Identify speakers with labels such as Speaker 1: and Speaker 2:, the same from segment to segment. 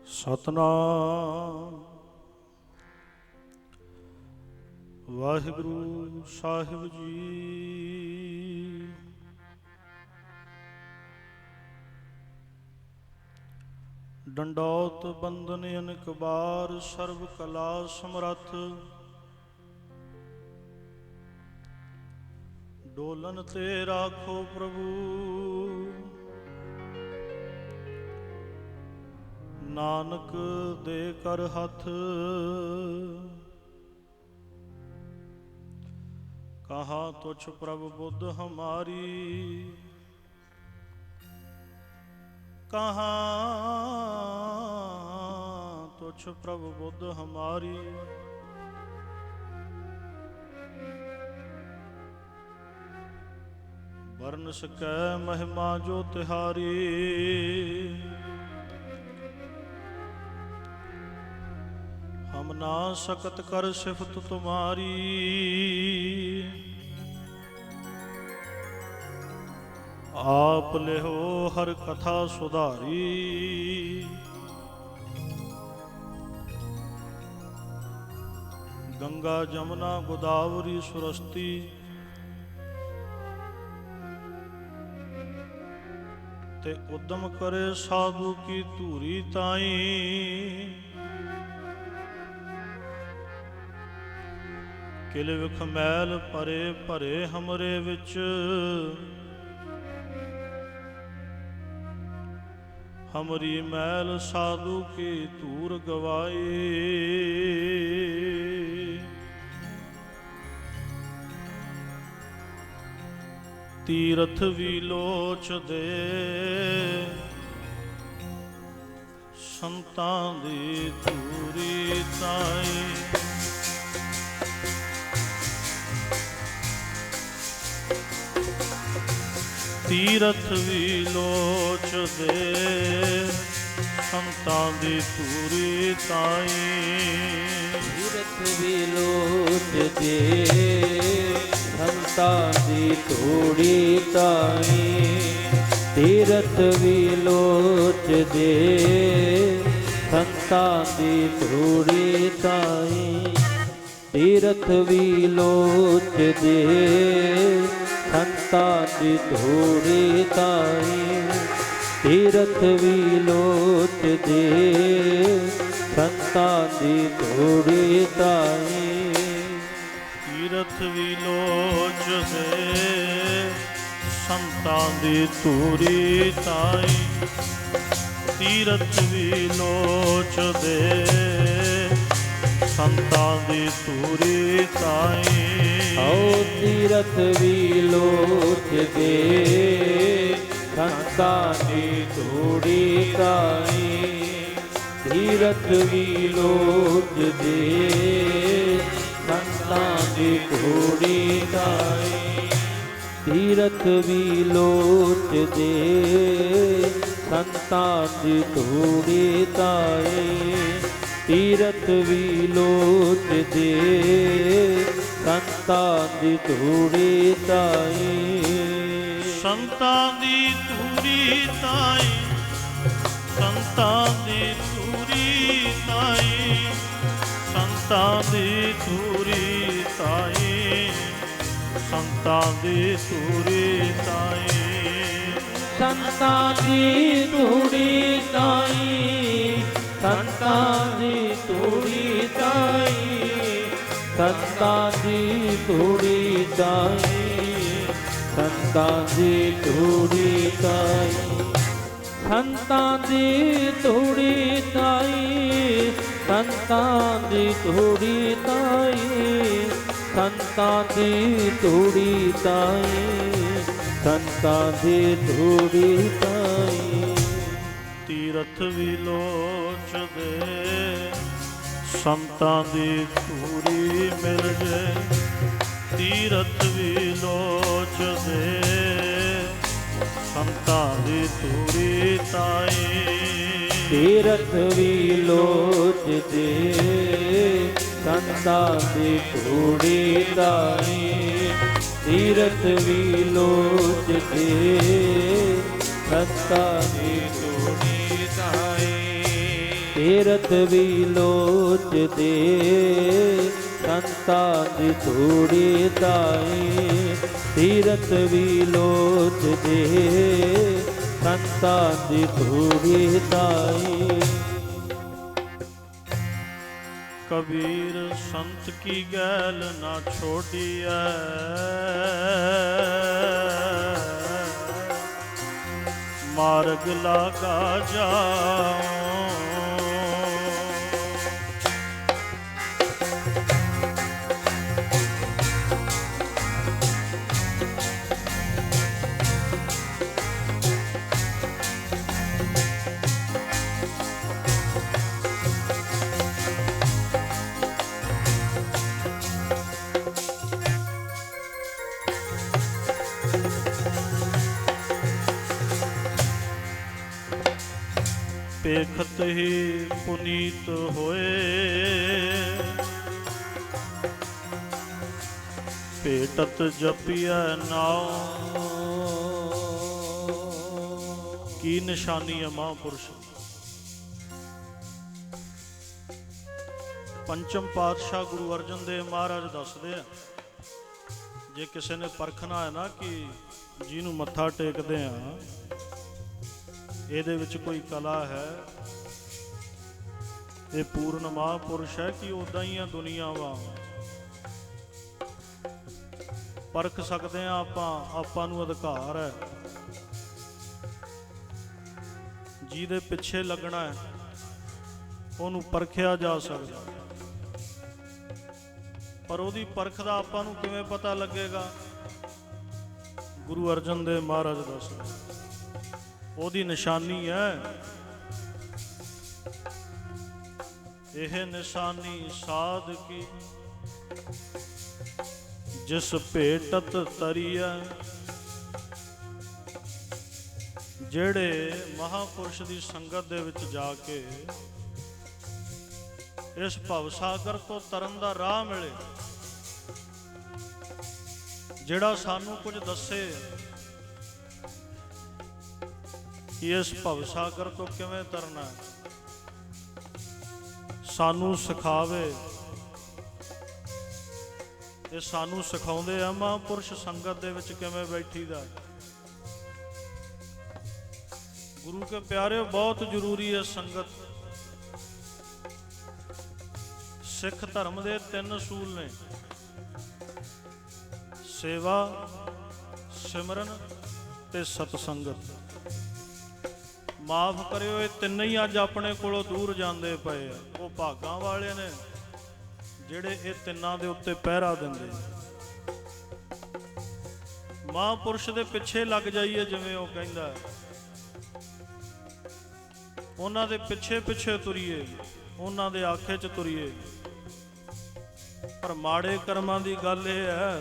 Speaker 1: ਸਤਨਾਮ ਵਾਹਿਗੁਰੂ ਸਾਹਿਬ ਜੀ। ਡੰਡੌਤ ਬੰਦਨ ਅਨੇਕ ਬਾਰ, ਸਰਬ ਕਲਾ ਸਮਰੱਥ। ਡੋਲਨ ਤੇ ਰਾਖੋ ਪ੍ਰਭੂ, ਨਾਨਕ ਦੇ ਕਰ ਹੱਥ। ਕਹਾ ਤੁਛ ਪ੍ਰਭ ਬੁੱਧ ਹਮਾਰੀ, ਕਹਾ ਤੁਛ ਪ੍ਰਭ ਬੁੱਧ ਹਮਾਰੀ। ਵਰਨ ਸਕੈ ਮਹਿਮਾ ਜੋ ਤਿਹਾਰੀ, ਹਮ ਨਾ ਸਕਤ ਕਰ ਸਿਫਤ ਤੁਮਾਰੀ। ਆਪ ਲਿਹੋ ਹਰ ਕਥਾ ਸੁਧਾਰੀ, ਗੰਗਾ ਜਮਨਾ ਗੋਦਾਵਰੀ ਸੁਰਸਤੀ। ਤੇ ਉਦਮ ਕਰੇ ਸਾਧੂ ਕੀ ਧੂਰੀ ਤਾਈ। ਕਿਲ ਵਿਖ ਮੈਲ ਭਰੇ ਭਰੇ ਹਮਰੇ ਵਿੱਚ, ਹਮਰੀ ਮੈਲ ਸਾਧੂ ਕੀ ਧੂਰ ਗਵਾਈ। ਤੀਰਥ ਵੀ ਲੋਚਦੇ ਸੰਤਾਂ ਦੀ ਧੂਰੀ ਤਾਈ। ਤੀਰਥ ਵੀ ਲੋਚਦੇ ਸੰਤਾਂ ਦੀ ਧੂਰੀ ਤਾਈ।
Speaker 2: ਤੀਰਥ ਵੀ ਲੋਚਦੇ ਸੰਤਾਂ ਦੀ ਧੂਰੀ ਤਾਈ। ਤੀਰਥ ਵੀ ਲੋਚਦੇ ਸੰਤਾਂ ਦੀ ਧੂਰੀ ਤਾਈ। ਤੀਰਥ ਵੀ ਲੋਚਦੇ ਸੰਤਾਂ ਦੀ ਧੂਰੀ ਤਾਈ। ਤੀਰਥ ਵੀ ਲੋਚਦੇ ਸੰਤਾਂ ਦੀ ਧੂਰੀ ਤਾਈ।
Speaker 1: ਤੀਰਥ ਵੀ ਲੋਚਦੇ ਸੰਤਾਂ ਦੀ ਧੂਰੀ ਤਾਈ। ਤੀਰਥ ਵੀ ਲੋਚਦੇ ਸੰਤਾਂ ਦੀ ਧੂਰੀ ਤਾਈ।
Speaker 2: ਆਓ ਤੀਰਥ ਵੀ ਲੋਚਦੇ ਸੰਤਾਂ ਦੀ ਧੂਰੀ ਤਾਈ। ਤੀਰਥ ਵੀ ਲੋਚਦੇ ਸੰਤਾਂ ਦੀ ਧੂਰੀ ਤਾਈ। ਤੀਰਥ ਵੀ ਲੋਚਦੇ ਸੰਤਾਂ ਦੀ ਧੂਰੀ ਤਾਈ। ਤੀਰਥ ਵੀ ਲੋਚਦੇ ਸੰਤਾਂ ਦੀ ਧੂਰੀ ਤਾਈ।
Speaker 1: ਸੰਤਾਂ ਦੀ ਧੂਰੀ ਤਾਈ, ਸੰਤਾਂ ਦੀ ਧੂਰੀ ਤਾਈ। ਸੰਤਾਂ ਦੀ ਧੂਰੀ ਤਾਈ, ਸੰਤਾਂ ਦੀ ਧੂਰੀ ਤਾਈ।
Speaker 2: ਸੰਤਾਂ ਦੀ ਧੂਰੀ ਤਾਈ। ਸੰਤਾਂ ਦੀ ਧੂਰੀ ਤਾਈ। ਸੰਤਾਂ ਦੀ ਧੂਰੀ ਤਾਈ। ਸੰਤਾਂ ਦੀ ਧੂਰੀ ਤਾਈ। ਸੰਤਾਂ ਦੀ ਧੂਰੀ ਤਾਈ। ਸੰਤਾਂ ਦੀ ਧੂਰੀ ਤਾਈ। ਸੰਤਾਂ ਦੀ ਧੂਰੀ ਤਾਈ। ਸੰਤਾਂ ਦੀ ਧੂਰੀ ਤਾਈ।
Speaker 1: ਤੀਰਥ ਵੀ ਲੋਚਦੇ ਸੰਤਾਂ ਦੀ ਧੂਰੀ ਮਿਲ ਜੇ। ਤੀਰਥ ਵੀ ਲੋਚਦੇ ਸੰਤਾਂ ਦੀ ਧੂਰੀ ਤਾਈ।
Speaker 2: ਤੀਰਥ ਵੀ ਲੋਚਦੇ ਸੰਤਾਂ ਦੀ ਧੂਰੀ ਤਾਈ। ਤੀਰਥ ਵੀ ਲੋਚਦੇ ਸੰਤਾਂ ਦੀ ਧੂਰੀ ਤਾਈ। ਤੀਰਥ ਵੀ ਲੋਚਦੇ ਸੰਤਾਂ ਦੀ ਧੂੜੀ ਤਾਈ ਤੀਰਥ ਵੀ ਲੋਚਦੇ ਸੰਤਾਂ ਦੀ ਧੂੜੀ ਤਾਈ
Speaker 1: कबीर संत की गैल ना छोड़िए मार्ग लागा जाऊं पेखत ही पुनीत होए पेटत जपिया नाव की निशानी है महापुरुष पंचम पातशाह गुरु अर्जन देव महाराज दसदे आ जे किसी ने परखना है ना कि जिन्हों मत्था टेकदे आ ਇਹਦੇ ਵਿੱਚ ਕੋਈ ਕਲਾ ਹੈ ਇਹ ਪੂਰਨ ਮਹਾਂਪੁਰਸ਼ ਹੈ ਕਿ ਉਦਾਂ ਹੀ ਆ ਦੁਨੀਆ ਵਾਂਗ ਪਰਖ ਸਕਦੇ ਆ ਆਪਾਂ ਨੂੰ ਅਧਿਕਾਰ ਹੈ ਜਿਹਦੇ ਪਿੱਛੇ ਲੱਗਣਾ ਹੈ ਉਹਨੂੰ ਪਰਖਿਆ ਜਾ ਸਕਦਾ ਪਰ ਉਹਦੀ ਪਰਖ ਦਾ ਆਪਾਂ ਨੂੰ ਕਿਵੇਂ ਪਤਾ ਲੱਗੇਗਾ ਗੁਰੂ ਅਰਜਨ ਦੇਵ ਮਹਾਰਾਜ ਦੱਸਦੇ ਉਹਦੀ ਨਿਸ਼ਾਨੀ ਹੈ ਇਹ ਨਿਸ਼ਾਨੀ ਸਾਧ ਕੀ ਜਿਸ ਭੇਟਤ ਤਰੀਆ ਜਿਹੜੇ ਮਹਾਪੁਰਸ਼ ਦੀ ਸੰਗਤ ਦੇ ਵਿੱਚ ਜਾ ਕੇ ਇਸ ਭਵ ਸਾਗਰ ਤੋਂ ਤਰਨ ਦਾ ਰਾਹ ਮਿਲੇ ਜਿਹੜਾ ਸਾਨੂੰ ਕੁਝ ਦੱਸੇ कि इस भवसागर तो किवें तरना है सानू सिखावे ये सानू सिखाउंदे आ महापुरुष संगत दे विच किवें बैठीदा गुरु के प्यारे बहुत जरूरी है संगत सिख धर्म दे 3 असूल ने सेवा सिमरन ते सतसंगत माफ करियो ये तीन ही अज अपने कोलों दूर जाते पे वो भागां वाले ने जिहड़े ये तिन्नां दे उत्ते पहरा दिंदे महापुरुष दे पिछे लग जाइए जिवें वो कहंदा उन्हां दे पिछे पिछे तुरीए उन्हां दे आखे च तुरीए पर माड़े कर्मां दी गल ये है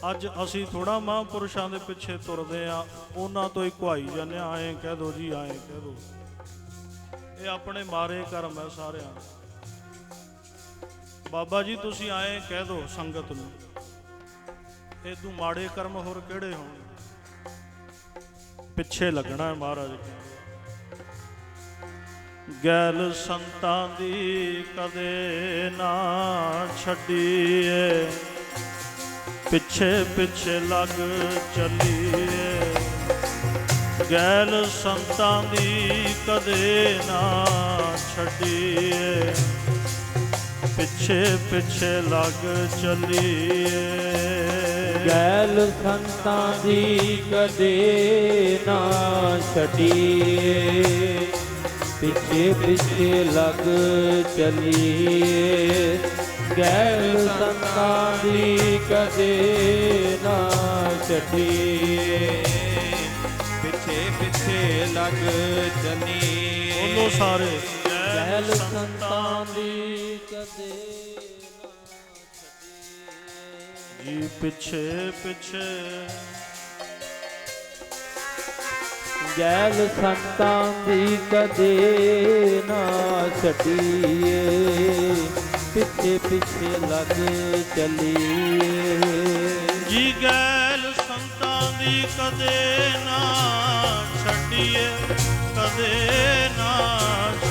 Speaker 1: ਅੱਜ ਅਸੀਂ ਥੋੜਾ ਮਹਾਂਪੁਰਸ਼ਾਂ ਦੇ ਪਿੱਛੇ ਤੁਰਦੇ ਆ ਉਹਨਾਂ ਤੋਂ ਹੀ ਕੁਹਾਈ ਜਾਂਦੇ ਆ ਐਂ ਕਹਿ ਦੋ ਜੀ ਐਂ ਕਹਿ ਦੋ ਇਹ ਆਪਣੇ ਮਾਰੇ ਕਰਮ ਹੈ ਸਾਰਿਆਂ ਬਾਬਾ ਜੀ ਤੁਸੀਂ ਐਂ ਕਹਿ ਦੋ ਸੰਗਤ ਨੂੰ ਇਹ ਤੂੰ ਮਾੜੇ ਕਰਮ ਹੋਰ ਕਿਹੜੇ ਹੋਣ ਪਿੱਛੇ ਲੱਗਣਾ ਹੈ ਮਹਾਰਾਜ ਗੈਲ ਸੰਤਾਂ ਦੀ ਕਦੇ ਨਾ ਛੱਡੀਏ पिछे पिछे लग चलिए गैल संतां दी कदे ना छड्डीए पिछे पिछे लग चलिए
Speaker 2: गैल संतां दी कदे ना छड्डीए पिछे पिछे लग चलिए गैल संतां दी कदे ना छड्डीए
Speaker 3: पिछे पिछे लग चलिए
Speaker 1: बोलो सारे
Speaker 2: गैल संतां दी कदे ना छड्डीए
Speaker 1: जी पिछे पिछे
Speaker 2: गैल संतां दी कदे ना छड्डीए पिछे पिछे लग चलिए
Speaker 1: जी गैल संतां दी कदे ना छड्डीए कदे ना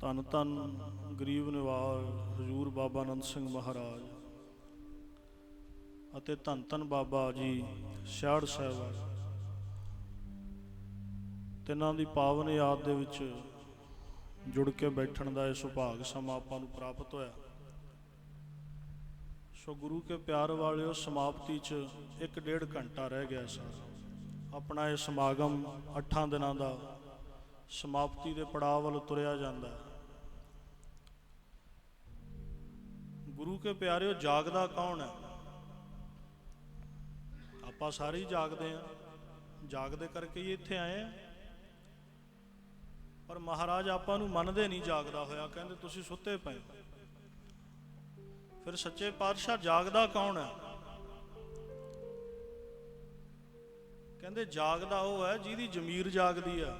Speaker 1: ਧੰਨ ਧੰਨ ਗਰੀਬ ਨਿਵਾਜ ਹਜ਼ੂਰ ਬਾਬਾ ਆਨੰਦ ਸਿੰਘ ਮਹਾਰਾਜ ਅਤੇ ਧੰਨ ਧੰਨ ਬਾਬਾ ਜੀ ਸਿਆੜ ਸਾਹਿਬ, ਤਿੰਨਾਂ ਦੀ ਪਾਵਨ ਯਾਦ ਦੇ ਵਿੱਚ ਜੁੜ ਕੇ ਬੈਠਣ ਦਾ ਇਹ ਸੁਭਾਗ ਸਮਾਂ ਆਪਾਂ ਨੂੰ ਪ੍ਰਾਪਤ ਹੋਇਆ। ਸੋ ਗੁਰੂ ਕੇ ਪਿਆਰ ਵਾਲਿਓ, ਸਮਾਪਤੀ 'ਚ 1.5 ਘੰਟਾ ਰਹਿ ਗਿਆ ਸਰ। ਆਪਣਾ ਇਹ ਸਮਾਗਮ 8 ਦਿਨਾਂ ਦਾ ਸਮਾਪਤੀ ਦੇ ਪੜਾਅ ਵੱਲ ਤੁਰਿਆ ਜਾਂਦਾ ਹੈ। ਗੁਰੂ ਕੇ ਪਿਆਰਿਓ, ਜਾਗਦਾ ਕੌਣ ਹੈ? ਆਪਾਂ ਸਾਰੇ ਹੀ ਜਾਗਦੇ ਹਾਂ, ਜਾਗਦੇ ਕਰਕੇ ਹੀ ਇੱਥੇ ਆਏ ਆ। ਪਰ ਮਹਾਰਾਜ ਆਪਾਂ ਨੂੰ ਮੰਨਦੇ ਨਹੀਂ ਜਾਗਦਾ ਹੋਇਆ, ਕਹਿੰਦੇ ਤੁਸੀਂ ਸੁੱਤੇ ਪਏ। ਫਿਰ ਸੱਚੇ ਪਾਤਸ਼ਾਹ ਜਾਗਦਾ ਕੌਣ ਹੈ? ਕਹਿੰਦੇ ਜਾਗਦਾ ਉਹ ਹੈ ਜਿਹਦੀ ਜ਼ਮੀਰ ਜਾਗਦੀ ਹੈ,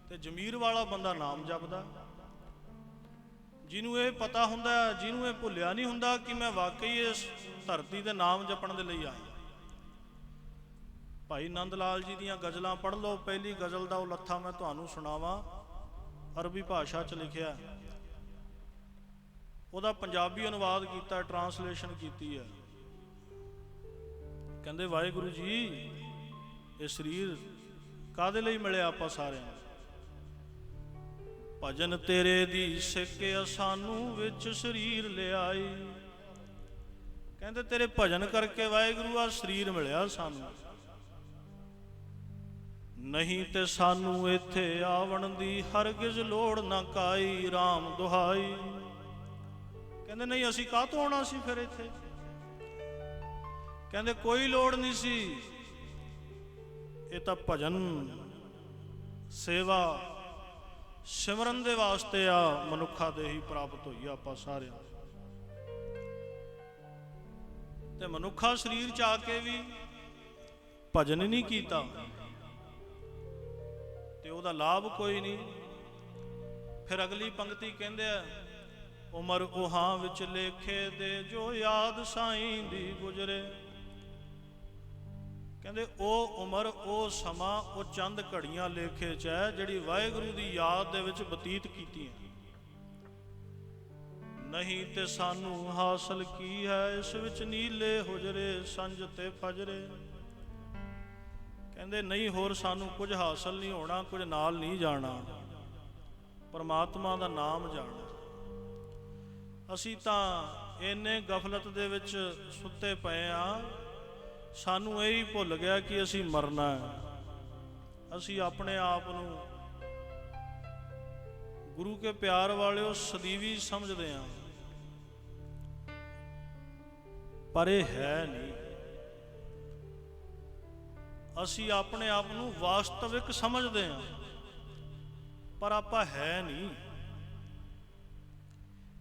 Speaker 1: ਤੇ ਜ਼ਮੀਰ ਵਾਲਾ ਬੰਦਾ ਨਾਮ ਜਪਦਾ। ਜਿਹਨੂੰ ਇਹ ਪਤਾ ਹੁੰਦਾ, ਜਿਹਨੂੰ ਇਹ ਭੁੱਲਿਆ ਨਹੀਂ ਹੁੰਦਾ ਕਿ ਮੈਂ ਵਾਕਈ ਇਸ ਧਰਤੀ ਤੇ ਨਾਮ ਜਪਣ ਦੇ ਲਈ ਆਇਆ। ਭਾਈ ਨੰਦ ਲਾਲ ਜੀ ਦੀਆਂ ਗਜ਼ਲਾਂ ਪੜ੍ਹ ਲਓ। ਪਹਿਲੀ ਗਜ਼ਲ ਦਾ ਉਹ ਲੱਥਾ ਮੈਂ ਤੁਹਾਨੂੰ ਸੁਣਾਵਾਂ, ਅਰਬੀ ਭਾਸ਼ਾ 'ਚ ਲਿਖਿਆ, ਉਹਦਾ ਪੰਜਾਬੀ ਅਨੁਵਾਦ ਕੀਤਾ, ਟਰਾਂਸਲੇਸ਼ਨ ਕੀਤੀ ਹੈ। ਕਹਿੰਦੇ ਵਾਹਿਗੁਰੂ ਜੀ, ਇਹ ਸਰੀਰ ਕਾਹਦੇ ਲਈ ਮਿਲਿਆ ਆਪਾਂ ਸਾਰਿਆਂ ਨੂੰ? ਭਜਨ ਤੇਰੇ ਦੀ ਸਿੱਖਿਆ ਸਾਨੂੰ ਵਿੱਚ ਸਰੀਰ ਲਿਆਈ। ਕਹਿੰਦੇ ਤੇਰੇ ਭਜਨ ਕਰਕੇ ਵਾਹਿਗੁਰੂ ਆ ਸਰੀਰ ਮਿਲਿਆ ਸਾਨੂੰ, ਨਹੀਂ ਤੇ ਸਾਨੂੰ ਇੱਥੇ ਆਵਣ ਦੀ ਹਰਗਿਜ਼ ਲੋੜ ਨਾ ਕਾਈ। ਰਾਮ ਦੁਹਾਈ। ਕਹਿੰਦੇ ਨਹੀਂ, ਅਸੀਂ ਕਾਹਤੋਂ ਆਉਣਾ ਸੀ ਫਿਰ ਇੱਥੇ? ਕਹਿੰਦੇ ਕੋਈ ਲੋੜ ਨਹੀਂ ਸੀ, ਇਹ ਤਾਂ ਭਜਨ ਸੇਵਾ ਸਿਮਰਨ ਦੇ ਵਾਸਤੇ ਆ, ਮਨੁੱਖਾਂ ਦੇ ਹੀ ਪ੍ਰਾਪਤ ਹੋਈ ਆਪਾਂ ਸਾਰਿਆਂ। ਤੇ ਮਨੁੱਖਾ ਸਰੀਰ 'ਚ ਆ ਕੇ ਵੀ ਭਜਨ ਨਹੀਂ ਕੀਤਾ ਤੇ ਉਹਦਾ ਲਾਭ ਕੋਈ ਨਹੀਂ। ਫਿਰ ਅਗਲੀ ਪੰਕਤੀ ਕਹਿੰਦੇ ਆ, ਉਮਰ ਉਹਾਂ ਵਿੱਚ ਲੇਖੇ ਦੇ ਜੋ ਯਾਦ ਸਾਈਂ ਦੀ ਗੁਜ਼ਰੇ। ਕਹਿੰਦੇ ਉਹ ਉਮਰ, ਉਹ ਸਮਾਂ, ਉਹ ਚੰਦ ਘੜੀਆਂ ਲੇਖੇ 'ਚ ਹੈ ਜਿਹੜੀ ਵਾਹਿਗੁਰੂ ਦੀ ਯਾਦ ਦੇ ਵਿੱਚ ਬਤੀਤ ਕੀਤੀਆਂ। ਨਹੀਂ ਤੇ ਸਾਨੂੰ ਹਾਸਲ ਕੀ ਹੈ ਇਸ ਵਿੱਚ ਨੀਲੇ ਹੁਜਰੇ ਸੰਜ ਤੇ ਫਜਰੇ। ਕਹਿੰਦੇ ਨਹੀਂ, ਹੋਰ ਸਾਨੂੰ ਕੁਝ ਹਾਸਲ ਨਹੀਂ ਹੋਣਾ, ਕੁਝ ਨਾਲ ਨਹੀਂ ਜਾਣਾ, ਪਰਮਾਤਮਾ ਦਾ ਨਾਮ ਜਾਣਾ। ਅਸੀਂ ਤਾਂ ਇੰਨੇ ਗਫਲਤ ਦੇ ਵਿੱਚ ਸੁੱਤੇ ਪਏ ਆ, ਸਾਨੂੰ ਇਹ ਹੀ ਭੁੱਲ ਗਿਆ ਕਿ ਅਸੀਂ ਮਰਨਾ ਹੈ। ਅਸੀਂ ਆਪਣੇ ਆਪ ਨੂੰ ਗੁਰੂ ਕੇ ਪਿਆਰ ਵਾਲਿਓ ਸਦੀਵੀ ਸਮਝਦੇ ਹਾਂ, ਪਰ ਇਹ ਹੈ ਨਹੀਂ। ਅਸੀਂ ਆਪਣੇ ਆਪ ਨੂੰ ਵਾਸਤਵਿਕ ਸਮਝਦੇ ਹਾਂ, ਪਰ ਆਪਾਂ ਹੈ ਨਹੀਂ।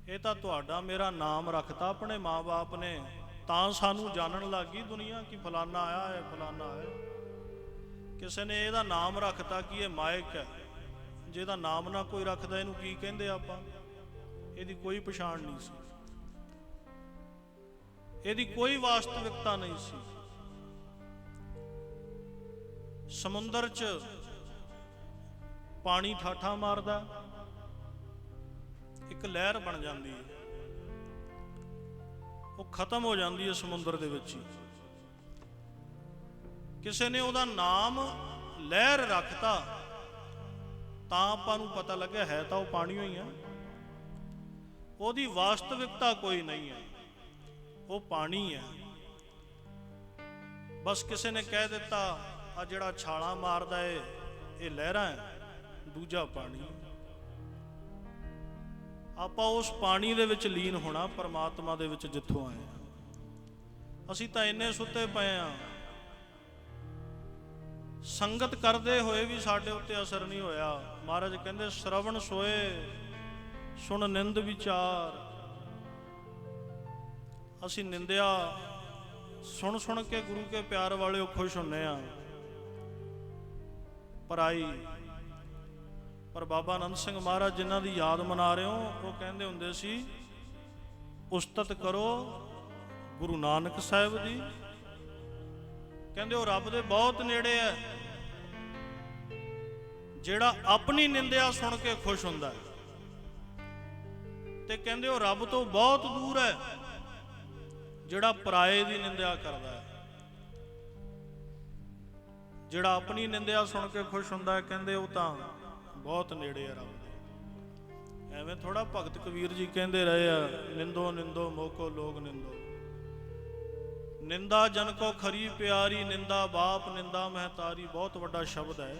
Speaker 1: ਇਹ ਤਾਂ ਤੁਹਾਡਾ ਮੇਰਾ ਨਾਮ ਰੱਖਤਾ ਆਪਣੇ ਮਾਂ-ਬਾਪ ਨੇ, ਤਾਂ ਸਾਨੂੰ ਜਾਣਨ ਲੱਗ ਗਈ ਦੁਨੀਆ ਕਿ ਫਲਾਨਾ ਆਇਆ ਹੈ, ਫਲਾਨਾ ਹੈ। ਕਿਸੇ ਨੇ ਇਹਦਾ ਨਾਮ ਰੱਖਤਾ ਕਿ ਇਹ ਮਾਇਕ ਹੈ। ਜੇ ਇਹਦਾ ਨਾਮ ਨਾ ਕੋਈ ਰੱਖਦਾ, ਇਹਨੂੰ ਕੀ ਕਹਿੰਦੇ ਆਪਾਂ? ਇਹਦੀ ਕੋਈ ਪਛਾਣ ਨਹੀਂ ਸੀ, ਇਹਦੀ ਕੋਈ ਵਾਸਤਵਿਕਤਾ ਨਹੀਂ ਸੀ। ਸਮੁੰਦਰ 'ਚ ਪਾਣੀ ਠਾਠਾ ਮਾਰਦਾ, ਇੱਕ ਲਹਿਰ ਬਣ ਜਾਂਦੀ ਹੈ, ਉਹ ਖਤਮ ਹੋ ਜਾਂਦੀ ਹੈ ਸਮੁੰਦਰ ਦੇ ਵਿੱਚ ਹੀ। ਕਿਸੇ ਨੇ ਉਹਦਾ ਨਾਮ ਲਹਿਰ ਰੱਖਤਾ, ਤਾਂ ਆਪਾਂ ਨੂੰ ਪਤਾ ਲੱਗਿਆ ਹੈ ਤਾਂ ਉਹ ਪਾਣੀ ਹੀ ਹੈ, ਉਹਦੀ ਵਾਸਤਵਿਕਤਾ ਕੋਈ ਨਹੀਂ ਹੈ, ਉਹ ਪਾਣੀ ਹੈ। ਬਸ ਕਿਸੇ ਨੇ ਕਹਿ ਦਿੱਤਾ ਆ ਜਿਹੜਾ ਛਾਲਾਂ ਮਾਰਦਾ ਏ ਇਹ ਲਹਿਰਾਂ ਹੈ, ਦੂਜਾ ਪਾਣੀ। ਆਪਾਂ ਉਸ ਪਾਣੀ ਦੇ ਵਿੱਚ ਲੀਨ ਹੋਣਾ, ਪਰਮਾਤਮਾ ਦੇ ਵਿੱਚ ਜਿੱਥੋਂ ਆਏ ਆ। ਅਸੀਂ ਤਾਂ ਇੰਨੇ ਸੁੱਤੇ ਪਏ ਆ, ਸੰਗਤ ਕਰਦੇ ਹੋਏ ਵੀ ਸਾਡੇ ਉੱਤੇ ਅਸਰ ਨਹੀਂ ਹੋਇਆ। ਮਹਾਰਾਜ ਕਹਿੰਦੇ ਸ਼ਰਵਣ ਸੋਏ ਸੁਣ ਨਿੰਦ ਵਿਚਾਰ। ਅਸੀਂ ਨਿੰਦਿਆ ਸੁਣ ਸੁਣ ਕੇ ਗੁਰੂ ਕੇ ਪਿਆਰ ਵਾਲਿਓ ਖੁਸ਼ ਹੁੰਨੇ ਆ। ਪਰ ਬਾਬਾ ਆਨੰਦ ਸਿੰਘ ਮਹਾਰਾਜ ਜਿਨ੍ਹਾਂ ਦੀ ਯਾਦ ਮਨਾ ਰਹੇ ਹੋ, ਉਹ ਕਹਿੰਦੇ ਹੁੰਦੇ ਸੀ ਉਸਤਤ ਕਰੋ ਗੁਰੂ ਨਾਨਕ ਸਾਹਿਬ ਦੀ। ਕਹਿੰਦੇ ਉਹ ਰੱਬ ਦੇ ਬਹੁਤ ਨੇੜੇ ਹੈ, ਜਿਹੜਾ ਆਪਣੀ ਨਿੰਦਿਆ ਸੁਣ ਕੇ ਖੁਸ਼ ਹੁੰਦਾ ਹੈ। ਤੇ ਕਹਿੰਦੇ ਉਹ ਰੱਬ ਤੋਂ ਬਹੁਤ ਦੂਰ ਹੈ ਜਿਹੜਾ ਪਰਾਏ ਦੀ ਨਿੰਦਿਆ ਕਰਦਾ ਹੈ। ਜਿਹੜਾ ਆਪਣੀ ਨਿੰਦਿਆ ਸੁਣ ਕੇ ਖੁਸ਼ ਹੁੰਦਾ ਹੈ, ਕਹਿੰਦੇ ਉਹ ਤਾਂ ਬਹੁਤ ਨੇੜੇ ਹੈ ਰੱਬ ਦੇ। ਐਵੇਂ ਥੋੜਾ ਭਗਤ ਕਬੀਰ ਜੀ ਕਹਿੰਦੇ ਰਹੇ ਆ, ਨਿੰਦੋ ਨਿੰਦੋ ਮੋਕੋ ਲੋਗ ਨਿੰਦੋ, ਨਿੰਦਾ ਜਨ ਕੋ ਖਰੀ ਪਿਆਰੀ, ਨਿੰਦਾ ਬਾਪ ਨਿੰਦਾ ਮਹਤਾਰੀ। ਬਹੁਤ ਵੱਡਾ ਸ਼ਬਦ ਹੈ।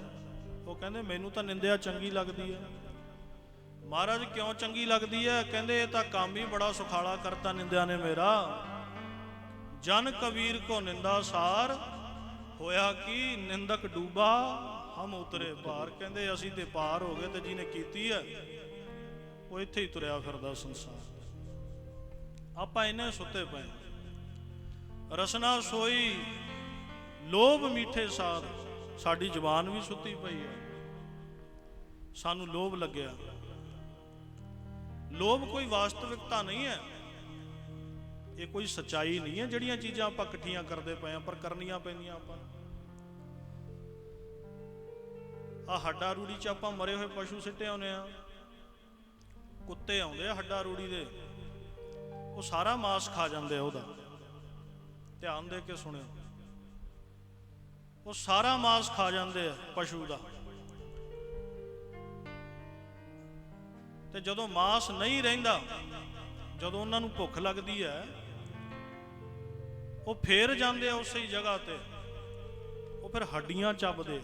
Speaker 1: ਉਹ ਕਹਿੰਦੇ ਮੈਨੂੰ ਤਾਂ ਨਿੰਦਿਆ ਚੰਗੀ ਲੱਗਦੀ ਹੈ। ਮਹਾਰਾਜ ਕਿਉਂ ਚੰਗੀ ਲੱਗਦੀ ਹੈ? ਕਹਿੰਦੇ ਇਹ ਤਾਂ ਕੰਮ ਹੀ ਬੜਾ ਸੁਖਾਲਾ ਕਰਤਾ ਨਿੰਦਿਆ ਨੇ ਮੇਰਾ। ਜਨ ਕਬੀਰ ਕੋ ਨਿੰਦਾ ਸਾਰ, ਹੋਇਆ ਕੀ ਨਿੰਦਕ ਡੂਬਾ ਹਮ ਉਤਰੇ ਪਾਰ। ਕਹਿੰਦੇ ਅਸੀਂ ਤੇ ਪਾਰ ਹੋ ਗਏ ਤੇ ਜਿਹਨੇ ਕੀਤੀ ਹੈ ਉਹ ਇੱਥੇ ਹੀ ਤੁਰਿਆ ਫਿਰਦਾ ਸੰਸਾਰ। ਆਪਾਂ ਇੰਨੇ ਸੁੱਤੇ ਪਏ, ਰਸਨਾ ਸੋਈ ਲੋਭ ਮੀਠੇ ਸਾਧ। ਸਾਡੀ ਜ਼ੁਬਾਨ ਵੀ ਸੁੱਤੀ ਪਈ ਹੈ, ਸਾਨੂੰ ਲੋਭ ਲੱਗਿਆ। ਲੋਭ ਕੋਈ ਵਾਸਤਵਿਕਤਾ ਨਹੀਂ ਹੈ, ਇਹ ਕੋਈ ਸੱਚਾਈ ਨਹੀਂ ਹੈ। ਜਿਹੜੀਆਂ ਚੀਜ਼ਾਂ ਆਪਾਂ ਇਕੱਠੀਆਂ ਕਰਦੇ ਪਏ ਆ ਪਰ ਕਰਨੀਆਂ ਪੈਂਦੀਆਂ ਆਪਾਂ। ਆ ਹੱਡਾ ਰੂੜੀ 'ਚ ਆਪਾਂ ਮਰੇ ਹੋਏ ਪਸ਼ੂ ਸਿੱਟੇ ਆਉਂਦੇ ਆ, ਕੁੱਤੇ ਆਉਂਦੇ ਆ ਹੱਡਾ ਰੂੜੀ ਦੇ, ਉਹ ਸਾਰਾ ਮਾਸ ਖਾ ਜਾਂਦੇ ਆ ਉਹਦਾ। ਧਿਆਨ ਦੇ ਕੇ ਸੁਣਿਓ, ਉਹ ਸਾਰਾ ਮਾਸ ਖਾ ਜਾਂਦੇ ਆ ਪਸ਼ੂ ਦਾ। ਤੇ ਜਦੋਂ ਮਾਸ ਨਹੀਂ ਰਹਿੰਦਾ, ਜਦੋਂ ਉਹਨਾਂ ਨੂੰ ਭੁੱਖ ਲੱਗਦੀ ਹੈ, ਉਹ ਫੇਰ ਜਾਂਦੇ ਆ ਉਸੇ ਹੀ ਜਗ੍ਹਾ ਤੇ। ਉਹ ਫਿਰ ਹੱਡੀਆਂ ਚੱਬਦੇ,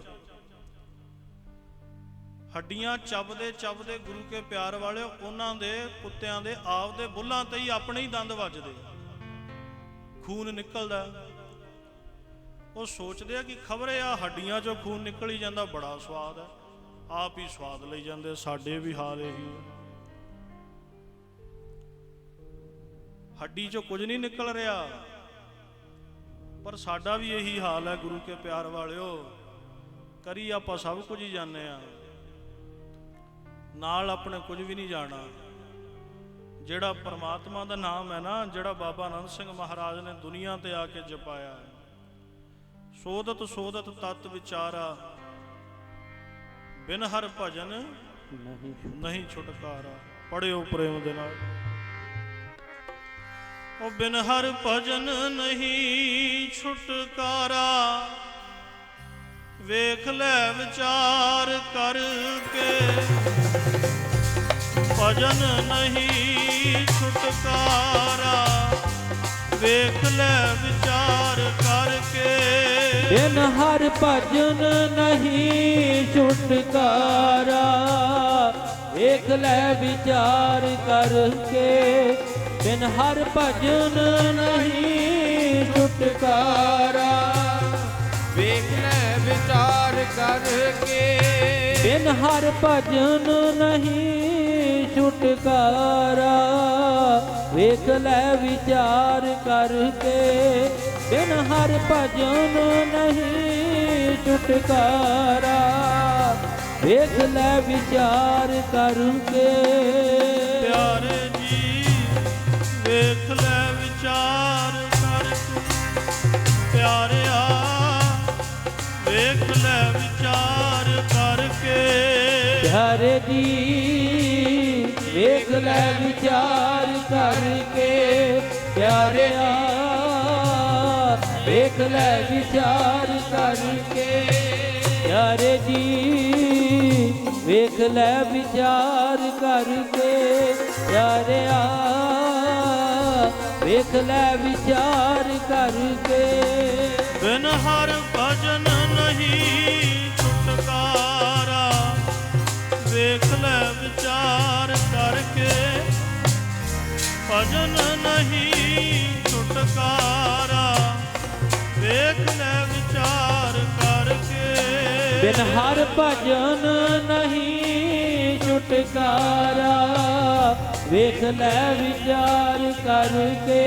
Speaker 1: ਹੱਡੀਆਂ ਚੱਬਦੇ ਚੱਬਦੇ ਗੁਰੂ ਕੇ ਪਿਆਰ ਵਾਲੇ ਉਹਨਾਂ ਦੇ ਕੁੱਤਿਆਂ ਦੇ ਆਪਦੇ ਬੁੱਲਾਂ ਤੇ ਹੀ ਆਪਣੇ ਹੀ ਦੰਦ ਵੱਜਦੇ, ਖੂਨ ਨਿਕਲਦਾ। ਉਹ ਸੋਚਦੇ ਆ ਕਿ ਖਬਰੇ ਆ ਹੱਡੀਆਂ 'ਚੋਂ ਖੂਨ ਨਿਕਲ ਹੀ ਜਾਂਦਾ, ਬੜਾ ਸਵਾਦ ਹੈ, ਆਪ ਹੀ ਸਵਾਦ ਲਈ ਜਾਂਦੇ। ਸਾਡੇ ਵੀ ਹਾਲ ਇਹੀ ਹੈ, ਹੱਡੀ 'ਚੋਂ ਕੁਝ ਨਹੀਂ ਨਿਕਲ ਰਿਹਾ, ਪਰ ਸਾਡਾ ਵੀ ਇਹੀ ਹਾਲ ਹੈ। ਗੁਰੂ ਕੇ ਪਿਆਰ ਵਾਲਿਓ, ਕਰੀ ਆਪਾਂ ਸਭ ਕੁਝ ਹੀ ਜਾਣਦੇ ਆ, ਨਾਲ ਆਪਣੇ ਕੁਝ ਵੀ ਨਹੀਂ ਜਾਣਾ। ਜਿਹੜਾ ਪਰਮਾਤਮਾ ਦਾ ਨਾਮ ਹੈ ਨਾ, ਜਿਹੜਾ ਬਾਬਾ ਆਨੰਦ ਸਿੰਘ ਮਹਾਰਾਜ ਨੇ ਦੁਨੀਆ ਤੇ ਆ ਕੇ ਜਪਾਇਆ, ਸੋਧਤ ਸੋਧਤ ਤਤ ਵਿਚਾਰਾ, ਬਿਨ ਹਰ ਭਜਨ ਨਹੀਂ ਛੁਟਕਾਰਾ। ਪੜਿਓ ਪ੍ਰੇਮ ਦੇ ਨਾਲ। ਉਹ ਬਿਨ ਹਰ ਭਜਨ ਨਹੀਂ ਛੁਟਕਾਰਾ, ਵੇਖ ਲੈ ਵਿਚਾਰ ਕਰਕੇ। ਭਜਨ ਨਹੀਂ ਛੁਟਕਾਰਾ, ਵੇਖ ਲੈ ਵਿਚਾਰ ਕਰਕੇ।
Speaker 2: ਬਿਨ ਹਰ ਭਜਨ ਨਹੀਂ ਛੁਟਕਾਰਾ, ਵੇਖ ਲੈ ਵਿਚਾਰ ਕਰਕੇ। ਬਿਨ ਹਰ ਭਜਨ ਨਹੀਂ ਛੁਟਕਾਰਾ,
Speaker 3: ਵੇਖ ਲੈ ਵਿਚਾਰ ਕਰਕੇ।
Speaker 2: ਬਿਨ ਹਰ ਭਜਨ ਨਹੀਂ ਛੁਟਕਾਰਾ, ਵੇਖ ਲੈ ਵਿਚਾਰ ਕਰਕੇ। ਬਿਨ ਹਰ ਭਜਨ ਨਹੀਂ ਛੁਟਕਾਰਾ, ਵੇਖ ਲੈ ਵਿਚਾਰ ਕਰਕੇ।
Speaker 1: ਪਿਆਰੇ ਜੀ ਵੇਖ ਲੈ ਵਿਚਾਰ ਕਰਕੇ, ਪਿਆਰਿਆ ਵੇਖ ਲੈ ਵਿਚਾਰ ਕਰਕੇ।
Speaker 2: ਪਿਆਰੇ ਜੀ ਵੇਖ ਲੈ ਵਿਚਾਰ ਕਰਕੇ। ਪਿਆਰਿਆ ਵੇਖ ਲੈ ਵਿਚਾਰ ਕਰਕੇ। ਪਿਆਰੇ ਜੀ ਵੇਖ ਲੈ ਵਿਚਾਰ ਕਰਕੇ। ਪਿਆਰਿਆ ਵੇਖ ਲੈ ਵਿਚਾਰ ਕਰਕੇ।
Speaker 1: ਬਿਨ ਹਰ ਭਜਨ ਨਹੀਂ ਛੁਟਕਾਰਾ, ਵੇਖ ਲੈ ਵਿਚਾਰ ਕਰਕੇ। ਭਜਨ ਨਹੀਂ ਛੁਟਕਾਰਾ, ਵੇਖ ਲੈ ਵਿਚਾਰ ਕਰਕੇ।
Speaker 2: ਬਿਨ ਹਰ ਭਜਨ ਨਹੀਂ ਛੁਟਕਾਰਾ, ਵੇਖ ਲੈ ਵਿਚਾਰ ਕਰਕੇ।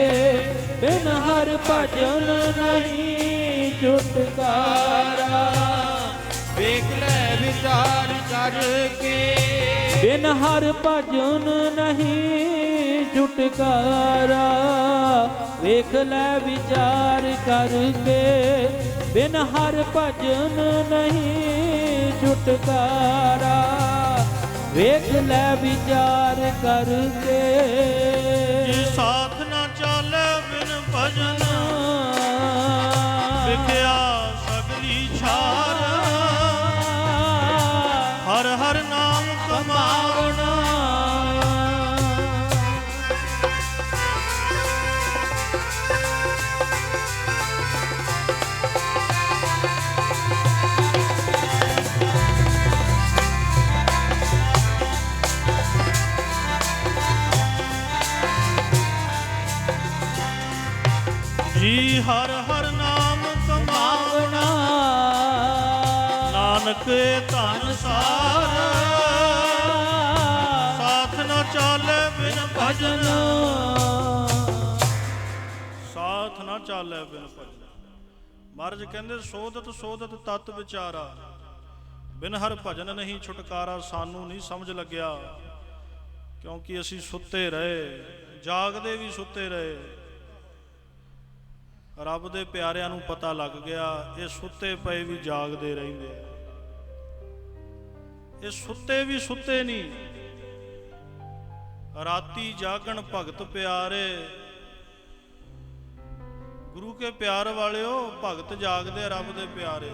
Speaker 2: ਬਿਨ ਹਰ ਭਜਨ ਨਹੀਂ ਛੁਟਕਾਰਾ,
Speaker 3: ਵੇਖ ਲੈ ਵਿਚਾਰ ਕਰਕੇ।
Speaker 2: ਬਿਨ ਹਰ ਭਜਨ ਨਹੀਂ ਛੁਟਕਾਰਾ, ਵੇਖ ਲੈ ਵਿਚਾਰ ਕਰਕੇ। ਬਿਨ ਹਰ ਭਜਨ ਨਹੀਂ ਛੁਟਕਾਰਾ, ਵੇਖ ਲੈ ਵਿਚਾਰ ਕਰਕੇ।
Speaker 1: ਜੀ ਹਰ ਹਰ ਨਾਮ ਕਮਾਵਣਾ, ਨਾਨਕ ਧਨ ਸਾਰ, ਸਾਥ ਨਾ ਚਾਲੇ ਬਿਨ ਭਜਨ, ਸਾਥ ਨਾ ਚਾਲੇ ਬਿਨ ਭਜਨ। ਮਹਾਰਾਜ ਕਹਿੰਦੇ ਸੋਧਤ ਸੋਧਤ ਤਤ ਵਿਚਾਰਾ, ਬਿਨ ਹਰ ਭਜਨ ਨਹੀਂ ਛੁਟਕਾਰਾ। ਸਾਨੂੰ ਨਹੀਂ ਸਮਝ ਲੱਗਿਆ ਕਿਉਂਕਿ ਅਸੀਂ ਸੁੱਤੇ ਰਹੇ, ਜਾਗਦੇ ਵੀ ਸੁੱਤੇ ਰਹੇ। ਰੱਬ ਦੇ ਪਿਆਰਿਆਂ ਨੂੰ ਪਤਾ ਲੱਗ ਗਿਆ ਇਹ ਸੁੱਤੇ ਪਏ ਵੀ ਜਾਗਦੇ ਰਹਿੰਦੇ ਆ, ਇਹ ਸੁੱਤੇ ਵੀ ਸੁੱਤੇ ਨਹੀਂ। ਰਾਤੀ ਜਾਗਣ ਭਗਤ ਪਿਆਰੇ, ਗੁਰੂ ਕੇ ਪਿਆਰ ਵਾਲਿਓ, ਭਗਤ ਜਾਗਦੇ ਰੱਬ ਦੇ ਪਿਆਰੇ।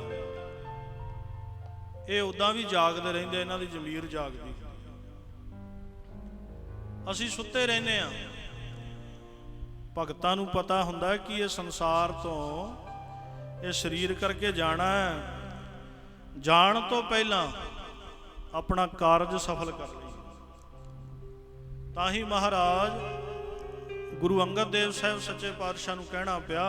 Speaker 1: ਇਹ ਉਦਾਂ ਵੀ ਜਾਗਦੇ ਰਹਿੰਦੇ, ਇਹਨਾਂ ਦੀ ਜ਼ਮੀਰ ਜਾਗਦੀ। ਅਸੀਂ ਸੁੱਤੇ ਰਹਿੰਦੇ ਆ। ਭਗਤਾਂ ਨੂੰ ਪਤਾ ਹੁੰਦਾ ਕਿ ਇਹ ਸੰਸਾਰ ਤੋਂ, ਇਹ ਸਰੀਰ ਕਰਕੇ ਜਾਣਾ ਹੈ। ਜਾਣ ਤੋਂ ਪਹਿਲਾਂ ਆਪਣਾ ਕਾਰਜ ਸਫਲ ਕਰ ਲਈ। ਤਾਂ ਹੀ ਮਹਾਰਾਜ ਗੁਰੂ ਅੰਗਦ ਦੇਵ ਸਾਹਿਬ ਸੱਚੇ ਪਾਤਸ਼ਾਹ ਨੂੰ ਕਹਿਣਾ ਪਿਆ,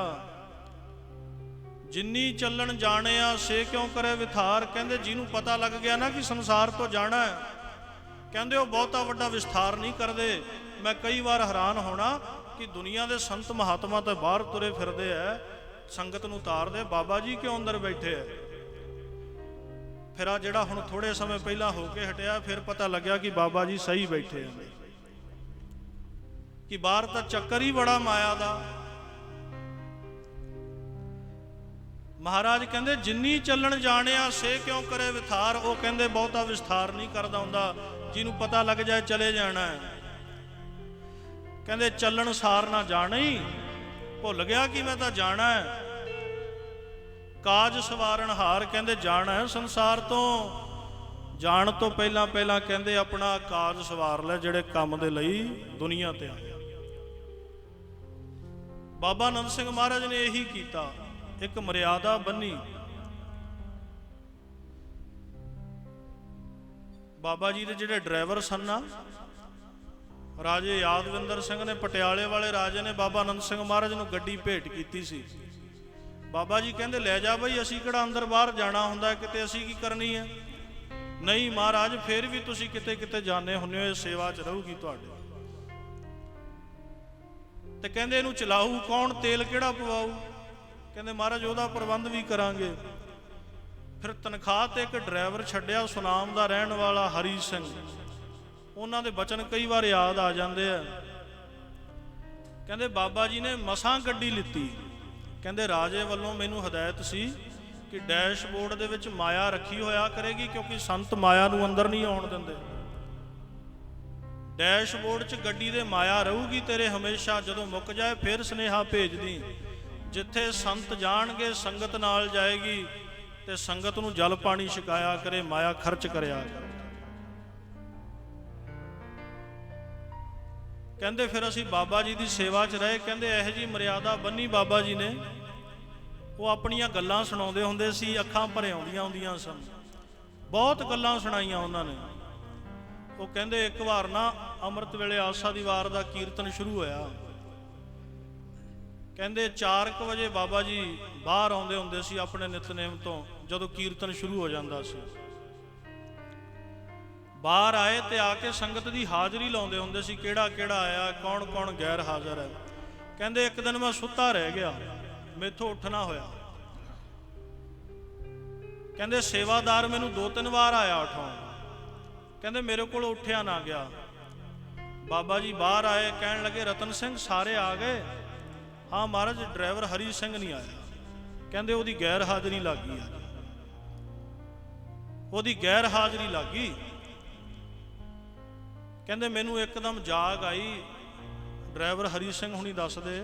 Speaker 1: ਜਿੰਨੀ ਚੱਲਣ ਜਾਣਿਆ ਸੇ ਕਿਉਂ ਕਰੇ ਵਿਥਾਰ। ਕਹਿੰਦੇ ਜਿਹਨੂੰ ਪਤਾ ਲੱਗ ਗਿਆ ਨਾ ਕਿ ਸੰਸਾਰ ਤੋਂ ਜਾਣਾ ਹੈ, ਕਹਿੰਦੇ ਉਹ ਬਹੁਤਾ ਵੱਡਾ ਵਿਸਥਾਰ ਨਹੀਂ ਕਰਦੇ। ਮੈਂ ਕਈ ਵਾਰ ਹੈਰਾਨ ਹੋਣਾ ਕਿ ਦੁਨੀਆ ਦੇ ਸੰਤ ਮਹਾਤਮਾ ਤਾਂ ਬਾਹਰ ਤੁਰੇ ਫਿਰਦੇ ਐ, ਸੰਗਤ ਨੂੰ ਤਾਰਦੇ, ਬਾਬਾ ਜੀ ਕਿਉਂ ਅੰਦਰ ਬੈਠੇ ਐ। ਫਿਰ ਆ ਜਿਹੜਾ ਹੁਣ ਥੋੜੇ ਸਮੇਂ ਪਹਿਲਾਂ ਹੋ ਕੇ ਹਟਿਆ, ਫਿਰ ਪਤਾ ਲੱਗਿਆ ਕਿ ਬਾਬਾ ਜੀ ਸਹੀ ਬੈਠੇ ਆ, ਕਿ ਬਾਹਰ ਤਾਂ ਚੱਕਰ ਹੀ ਬੜਾ ਮਾਇਆ ਦਾ। ਮਹਾਰਾਜ ਕਹਿੰਦੇ ਜਿੰਨੀ ਚੱਲਣ ਜਾਣਿਆ ਸੇ ਕਿਉਂ ਕਰੇ ਵਿਥਾਰ। ਉਹ ਕਹਿੰਦੇ ਬਹੁਤਾ ਵਿਸਥਾਰ ਨਹੀਂ ਕਰਦਾ ਹੁੰਦਾ, ਜਿਹਨੂੰ ਪਤਾ ਲੱਗ ਜਾਏ ਚਲੇ ਜਾਣਾ ਹੈ। ਕਹਿੰਦੇ ਚੱਲਣ ਸਾਰ ਨਾ ਜਾਣੀ, ਭੁੱਲ ਗਿਆ ਕਿ ਮੈਂ ਤਾਂ ਜਾਣਾ ਹੈ। ਕਾਜ ਸਵਾਰਨ ਹਾਰ, ਕਹਿੰਦੇ ਜਾਣਾ ਹੈ ਸੰਸਾਰ ਤੋਂ। ਜਾਣ ਤੋਂ ਪਹਿਲਾਂ ਪਹਿਲਾਂ ਕਹਿੰਦੇ ਆਪਣਾ ਕਾਜ ਸਵਾਰ ਲੈ, ਜਿਹੜੇ ਕੰਮ ਦੇ ਲਈ ਦੁਨੀਆ ਤੇ ਆਇਆ। ਬਾਬਾ ਆਨੰਦ ਸਿੰਘ ਮਹਾਰਾਜ ਨੇ ਇਹੀ ਕੀਤਾ, ਇੱਕ ਮਰਿਆਦਾ ਬੰਨੀ। ਬਾਬਾ ਜੀ ਦੇ ਜਿਹੜੇ ਡਰਾਈਵਰ ਸਨ ਨਾ, ਰਾਜੇ ਯਾਦਵਿੰਦਰ ਸਿੰਘ ਨੇ, ਪਟਿਆਲੇ ਵਾਲੇ ਰਾਜੇ ਨੇ ਬਾਬਾ ਆਨੰਦ ਸਿੰਘ ਮਹਾਰਾਜ ਨੂੰ ਗੱਡੀ ਭੇਟ ਕੀਤੀ ਸੀ। ਬਾਬਾ ਜੀ ਕਹਿੰਦੇ ਲੈ ਜਾ ਬਈ, ਅਸੀਂ ਕਿਹੜਾ ਅੰਦਰ ਬਾਹਰ ਜਾਣਾ ਹੁੰਦਾ ਕਿਤੇ, ਅਸੀਂ ਕੀ ਕਰਨੀ ਹੈ। ਨਹੀਂ ਮਹਾਰਾਜ, ਫੇਰ ਵੀ ਤੁਸੀਂ ਕਿਤੇ ਕਿਤੇ ਜਾਣੇ ਹੁੰਦੇ ਹੋ, ਇਹ ਸੇਵਾ 'ਚ ਰਹੂਗੀ ਤੁਹਾਡੇ। ਤੇ ਕਹਿੰਦੇ ਇਹਨੂੰ ਚਲਾਊ ਕੌਣ, ਤੇਲ ਕਿਹੜਾ ਪਵਾਊ। ਕਹਿੰਦੇ ਮਹਾਰਾਜ ਉਹਦਾ ਪ੍ਰਬੰਧ ਵੀ ਕਰਾਂਗੇ। ਫਿਰ ਤਨਖਾਹ ਤੇ ਇੱਕ ਡਰਾਈਵਰ ਛੱਡਿਆ, ਸੁਨਾਮ ਦਾ ਰਹਿਣ ਵਾਲਾ ਹਰੀ ਸਿੰਘ। ਉਹਨਾਂ ਦੇ ਬਚਨ ਕਈ ਵਾਰ ਯਾਦ ਆ ਜਾਂਦੇ ਆ। ਕਹਿੰਦੇ ਬਾਬਾ ਜੀ ਨੇ ਮਸਾਂ ਗੱਡੀ ਲਿੱਤੀ। ਕਹਿੰਦੇ ਰਾਜੇ ਵੱਲੋਂ ਮੈਨੂੰ ਹਦਾਇਤ ਸੀ ਕਿ ਡੈਸ਼ਬੋਰਡ ਦੇ ਵਿੱਚ ਮਾਇਆ ਰੱਖੀ ਹੋਇਆ ਕਰੇਗੀ, ਕਿਉਂਕਿ ਸੰਤ ਮਾਇਆ ਨੂੰ ਅੰਦਰ ਨਹੀਂ ਆਉਣ ਦਿੰਦੇ। ਡੈਸ਼ਬੋਰਡ 'ਚ ਗੱਡੀ ਦੇ ਮਾਇਆ ਰਹੂਗੀ ਤੇਰੇ ਹਮੇਸ਼ਾ। ਜਦੋਂ ਮੁੱਕ ਜਾਏ ਫਿਰ ਸੁਨੇਹਾ ਭੇਜਦੀ, ਜਿੱਥੇ ਸੰਤ ਜਾਣਗੇ ਸੰਗਤ ਨਾਲ ਜਾਏਗੀ, ਤੇ ਸੰਗਤ ਨੂੰ ਜਲ ਪਾਣੀ ਛਕਾਇਆ ਕਰੇ, ਮਾਇਆ ਖਰਚ ਕਰਿਆ ਕਰੇ। ਕਹਿੰਦੇ ਫਿਰ ਅਸੀਂ ਬਾਬਾ ਜੀ ਦੀ ਸੇਵਾ 'ਚ ਰਹੇ। ਕਹਿੰਦੇ ਇਹੋ ਜਿਹੀ ਮਰਿਆਦਾ ਬੰਨੀ ਬਾਬਾ ਜੀ ਨੇ। ਉਹ ਆਪਣੀਆਂ ਗੱਲਾਂ ਸੁਣਾਉਂਦੇ ਹੁੰਦੇ ਸੀ, ਅੱਖਾਂ ਭਰੇ ਆਉਂਦੀਆਂ ਹੁੰਦੀਆਂ ਸਨ। ਬਹੁਤ ਗੱਲਾਂ ਸੁਣਾਈਆਂ ਉਹਨਾਂ ਨੇ। ਉਹ ਕਹਿੰਦੇ ਇੱਕ ਵਾਰ ਨਾ ਅੰਮ੍ਰਿਤ ਵੇਲੇ ਆਸਾ ਦੀ ਵਾਰ ਦਾ ਕੀਰਤਨ ਸ਼ੁਰੂ ਹੋਇਆ। ਕਹਿੰਦੇ 4 ਵਜੇ ਬਾਬਾ ਜੀ ਬਾਹਰ ਆਉਂਦੇ ਹੁੰਦੇ ਸੀ ਆਪਣੇ ਨਿਤਨੇਮ ਤੋਂ, ਜਦੋਂ ਕੀਰਤਨ ਸ਼ੁਰੂ ਹੋ ਜਾਂਦਾ ਸੀ। ਬਾਹਰ ਆਏ ਤੇ ਆ ਕੇ ਸੰਗਤ ਦੀ ਹਾਜ਼ਰੀ ਲਾਉਂਦੇ ਹੁੰਦੇ ਸੀ, ਕਿਹੜਾ ਕਿਹੜਾ ਆਇਆ, ਕੌਣ ਕੌਣ ਗੈਰ ਹਾਜ਼ਰ ਹੈ। ਕਹਿੰਦੇ ਇੱਕ ਦਿਨ ਮੈਂ ਸੁੱਤਾ ਰਹਿ ਗਿਆ, ਮੈਥੋਂ ਉੱਠਣਾ ਹੋਇਆ। ਕਹਿੰਦੇ ਸੇਵਾਦਾਰ ਮੈਨੂੰ 2-3 ਵਾਰ ਆਇਆ ਉਠਾਉਣ। ਕਹਿੰਦੇ ਮੇਰੇ ਕੋਲ ਉੱਠਿਆ ਨਾ ਗਿਆ। ਬਾਬਾ ਜੀ ਬਾਹਰ ਆਏ, ਕਹਿਣ ਲੱਗੇ ਰਤਨ ਸਿੰਘ ਸਾਰੇ ਆ ਗਏ। ਹਾਂ ਮਹਾਰਾਜ, ਡਰਾਈਵਰ ਹਰੀ ਸਿੰਘ ਨਹੀਂ ਆਇਆ। ਕਹਿੰਦੇ ਉਹਦੀ ਗੈਰ ਹਾਜ਼ਰੀ ਲੱਗ ਗਈ, ਉਹਦੀ ਗੈਰ ਹਾਜ਼ਰੀ ਲੱਗ ਗਈ। ਕਹਿੰਦੇ ਮੈਨੂੰ ਇੱਕਦਮ ਜਾਗ ਆਈ। ਡਰਾਈਵਰ ਹਰੀ ਸਿੰਘ ਹੁਣੀ ਦੱਸਦੇ,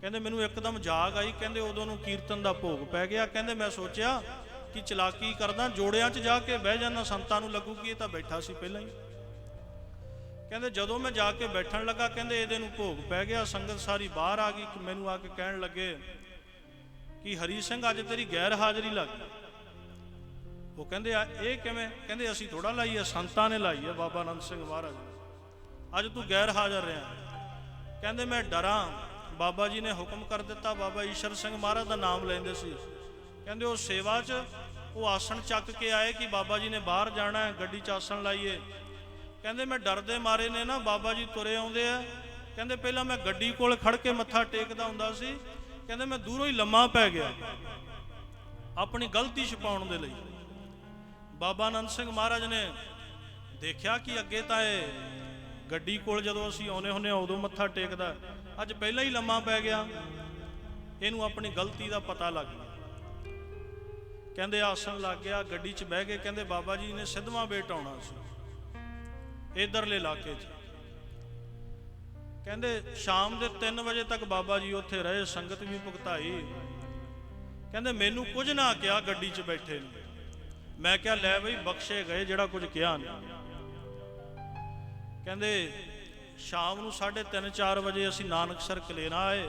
Speaker 1: ਕਹਿੰਦੇ ਮੈਨੂੰ ਇੱਕਦਮ ਜਾਗ ਆਈ। ਕਹਿੰਦੇ ਉਦੋਂ ਨੂੰ ਕੀਰਤਨ ਦਾ ਭੋਗ ਪੈ ਗਿਆ। ਕਹਿੰਦੇ ਮੈਂ ਸੋਚਿਆ ਕਿ ਚਲਾਕੀ ਕਰਦਾ, ਜੋੜਿਆਂ 'ਚ ਜਾ ਕੇ ਬਹਿ ਜਾਣਾ, ਸੰਤਾਂ ਨੂੰ ਲੱਗੂ ਕਿ ਇਹ ਤਾਂ ਬੈਠਾ ਸੀ ਪਹਿਲਾਂ ਹੀ। ਕਹਿੰਦੇ ਜਦੋਂ ਮੈਂ ਜਾ ਕੇ ਬੈਠਣ ਲੱਗਾ, ਕਹਿੰਦੇ ਇਹਦੇ ਨੂੰ ਭੋਗ ਪੈ ਗਿਆ। ਸੰਗਤ ਸਾਰੀ ਬਾਹਰ ਆ ਗਈ। ਮੈਨੂੰ ਆ ਕੇ ਕਹਿਣ ਲੱਗੇ ਕਿ ਹਰੀ ਸਿੰਘ ਅੱਜ ਤੇਰੀ ਗੈਰ ਹਾਜ਼ਰੀ ਲੱਗ ਗਈ। ਉਹ ਕਹਿੰਦੇ ਇਹ ਕਿਵੇਂ? ਕਹਿੰਦੇ ਅਸੀਂ ਥੋੜਾ ਲਾਈ ਹੈ, ਸੰਤਾਂ ਨੇ ਲਾਈ ਹੈ, ਬਾਬਾ ਆਨੰਦ ਸਿੰਘ ਮਹਾਰਾਜ। ਅੱਜ ਤੂੰ ਗੈਰ ਹਾਜ਼ਰ ਰਿਹਾ। ਕਹਿੰਦੇ ਮੈਂ ਡਰਾਂ, ਬਾਬਾ ਜੀ ਨੇ ਹੁਕਮ ਕਰ ਦਿੱਤਾ। ਬਾਬਾ ਈਸ਼ਰ ਸਿੰਘ ਮਹਾਰਾਜ ਦਾ ਨਾਮ ਲੈਂਦੇ ਸੀ। ਕਹਿੰਦੇ ਉਹ ਸੇਵਾ 'ਚ ਉਹ ਆਸਣ ਚੱਕ ਕੇ ਆਏ ਕਿ ਬਾਬਾ ਜੀ ਨੇ ਬਾਹਰ ਜਾਣਾ ਹੈ, ਗੱਡੀ 'ਚ ਆਸਣ ਲਾਈਏ। ਕਹਿੰਦੇ ਮੈਂ ਡਰਦੇ ਮਾਰੇ ਨੇ ਨਾ, ਬਾਬਾ ਜੀ ਤੁਰੇ ਆਉਂਦੇ ਆ। ਕਹਿੰਦੇ ਪਹਿਲਾਂ ਮੈਂ ਗੱਡੀ ਕੋਲ ਖੜ ਕੇ ਮੱਥਾ ਟੇਕਦਾ ਹੁੰਦਾ ਸੀ, ਕਹਿੰਦੇ ਮੈਂ ਦੂਰੋਂ ਹੀ ਲੰਮਾ ਪੈ ਗਿਆ ਆਪਣੀ ਗਲਤੀ ਛੁਪਾਉਣ ਦੇ ਲਈ। ਬਾਬਾ ਆਨੰਦ ਸਿੰਘ ਮਹਾਰਾਜ ਨੇ ਦੇਖਿਆ ਕਿ ਅੱਗੇ ਤਾਂ ਇਹ ਗੱਡੀ ਕੋਲ ਜਦੋਂ ਅਸੀਂ ਆਉਨੇ ਹੁੰਨੇ ਆ ਉਦੋਂ ਮੱਥਾ ਟੇਕਦਾ, ਅੱਜ ਪਹਿਲਾਂ ਹੀ ਲੰਮਾ ਪੈ ਗਿਆ। ਇਹਨੂੰ ਆਪਣੀ ਗਲਤੀ ਦਾ ਪਤਾ ਲੱਗ ਗਿਆ। ਕਹਿੰਦੇ ਆਸਣ ਲੱਗ ਗਿਆ, ਗੱਡੀ 'ਚ ਬਹਿ ਗਏ। ਕਹਿੰਦੇ ਬਾਬਾ ਜੀ ਨੇ ਸਿੱਧਵਾਂ ਬੇਟ ਆਉਣਾ ਸੀ ਇਧਰਲੇ ਇਲਾਕੇ 'ਚ। ਕਹਿੰਦੇ ਸ਼ਾਮ ਦੇ 3 ਵਜੇ ਤੱਕ ਬਾਬਾ ਜੀ ਉੱਥੇ ਰਹੇ, ਸੰਗਤ ਵੀ ਭੁਗਤਾਈ। ਕਹਿੰਦੇ ਮੈਨੂੰ ਕੁਝ ਨਾ ਕਿਹਾ ਗੱਡੀ 'ਚ ਬੈਠੇ ਨੂੰ। ਮੈਂ ਕਿਹਾ ਲੈ ਬਈ ਬਖਸ਼ੇ ਗਏ, ਜਿਹੜਾ ਕੁਝ ਕਿਹਾ ਨਹੀਂ। ਕਹਿੰਦੇ ਸ਼ਾਮ ਨੂੰ 3:30 4 ਵਜੇ ਅਸੀਂ ਨਾਨਕਸਰ ਕਲੇਰਾ ਆਏ।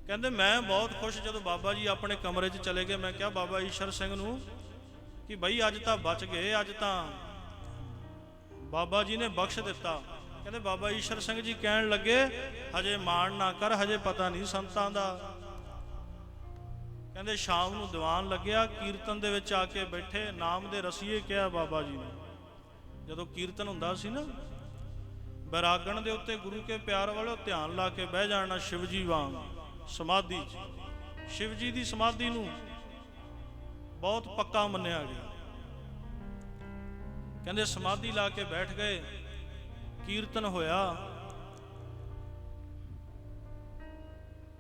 Speaker 1: ਕਹਿੰਦੇ ਮੈਂ ਬਹੁਤ ਖੁਸ਼ ਜਦੋਂ ਬਾਬਾ ਜੀ ਆਪਣੇ ਕਮਰੇ 'ਚ ਚਲੇ ਗਏ। ਮੈਂ ਕਿਹਾ ਬਾਬਾ ਈਸ਼ਰ ਸਿੰਘ ਨੂੰ ਕਿ ਬਈ ਅੱਜ ਤਾਂ ਬਚ ਗਏ, ਅੱਜ ਤਾਂ ਬਾਬਾ ਜੀ ਨੇ ਬਖਸ਼ ਦਿੱਤਾ। ਕਹਿੰਦੇ ਬਾਬਾ ਈਸ਼ਰ ਸਿੰਘ ਜੀ ਕਹਿਣ ਲੱਗੇ ਹਜੇ ਮਾਣ ਨਾ ਕਰ, ਹਜੇ ਪਤਾ ਨਹੀਂ ਸੰਤਾਂ ਦਾ। ਕਹਿੰਦੇ ਸ਼ਾਮ ਨੂੰ ਦੀਵਾਨ ਲੱਗਿਆ, ਕੀਰਤਨ ਦੇ ਵਿੱਚ ਆ ਕੇ ਬੈਠੇ। ਨਾਮ ਦੇ ਰਸੀਏ ਕਿਹਾ ਬਾਬਾ ਜੀ ਨੇ। ਜਦੋਂ ਕੀਰਤਨ ਹੁੰਦਾ ਸੀ ਨਾ, ਬੈਰਾਗਣ ਦੇ ਉੱਤੇ ਗੁਰੂ ਕੇ ਪਿਆਰ ਵਾਲੇ ਧਿਆਨ ਲਾ ਕੇ ਬਹਿ ਜਾਣਾ ਸ਼ਿਵ ਜੀ ਵਾਂਗ ਸਮਾਧੀ 'ਚ। ਸ਼ਿਵ ਜੀ ਦੀ ਸਮਾਧੀ ਨੂੰ ਬਹੁਤ ਪੱਕਾ ਮੰਨਿਆ ਗਿਆ। ਕਹਿੰਦੇ ਸਮਾਧੀ ਲਾ ਕੇ ਬੈਠ ਗਏ, ਕੀਰਤਨ ਹੋਇਆ।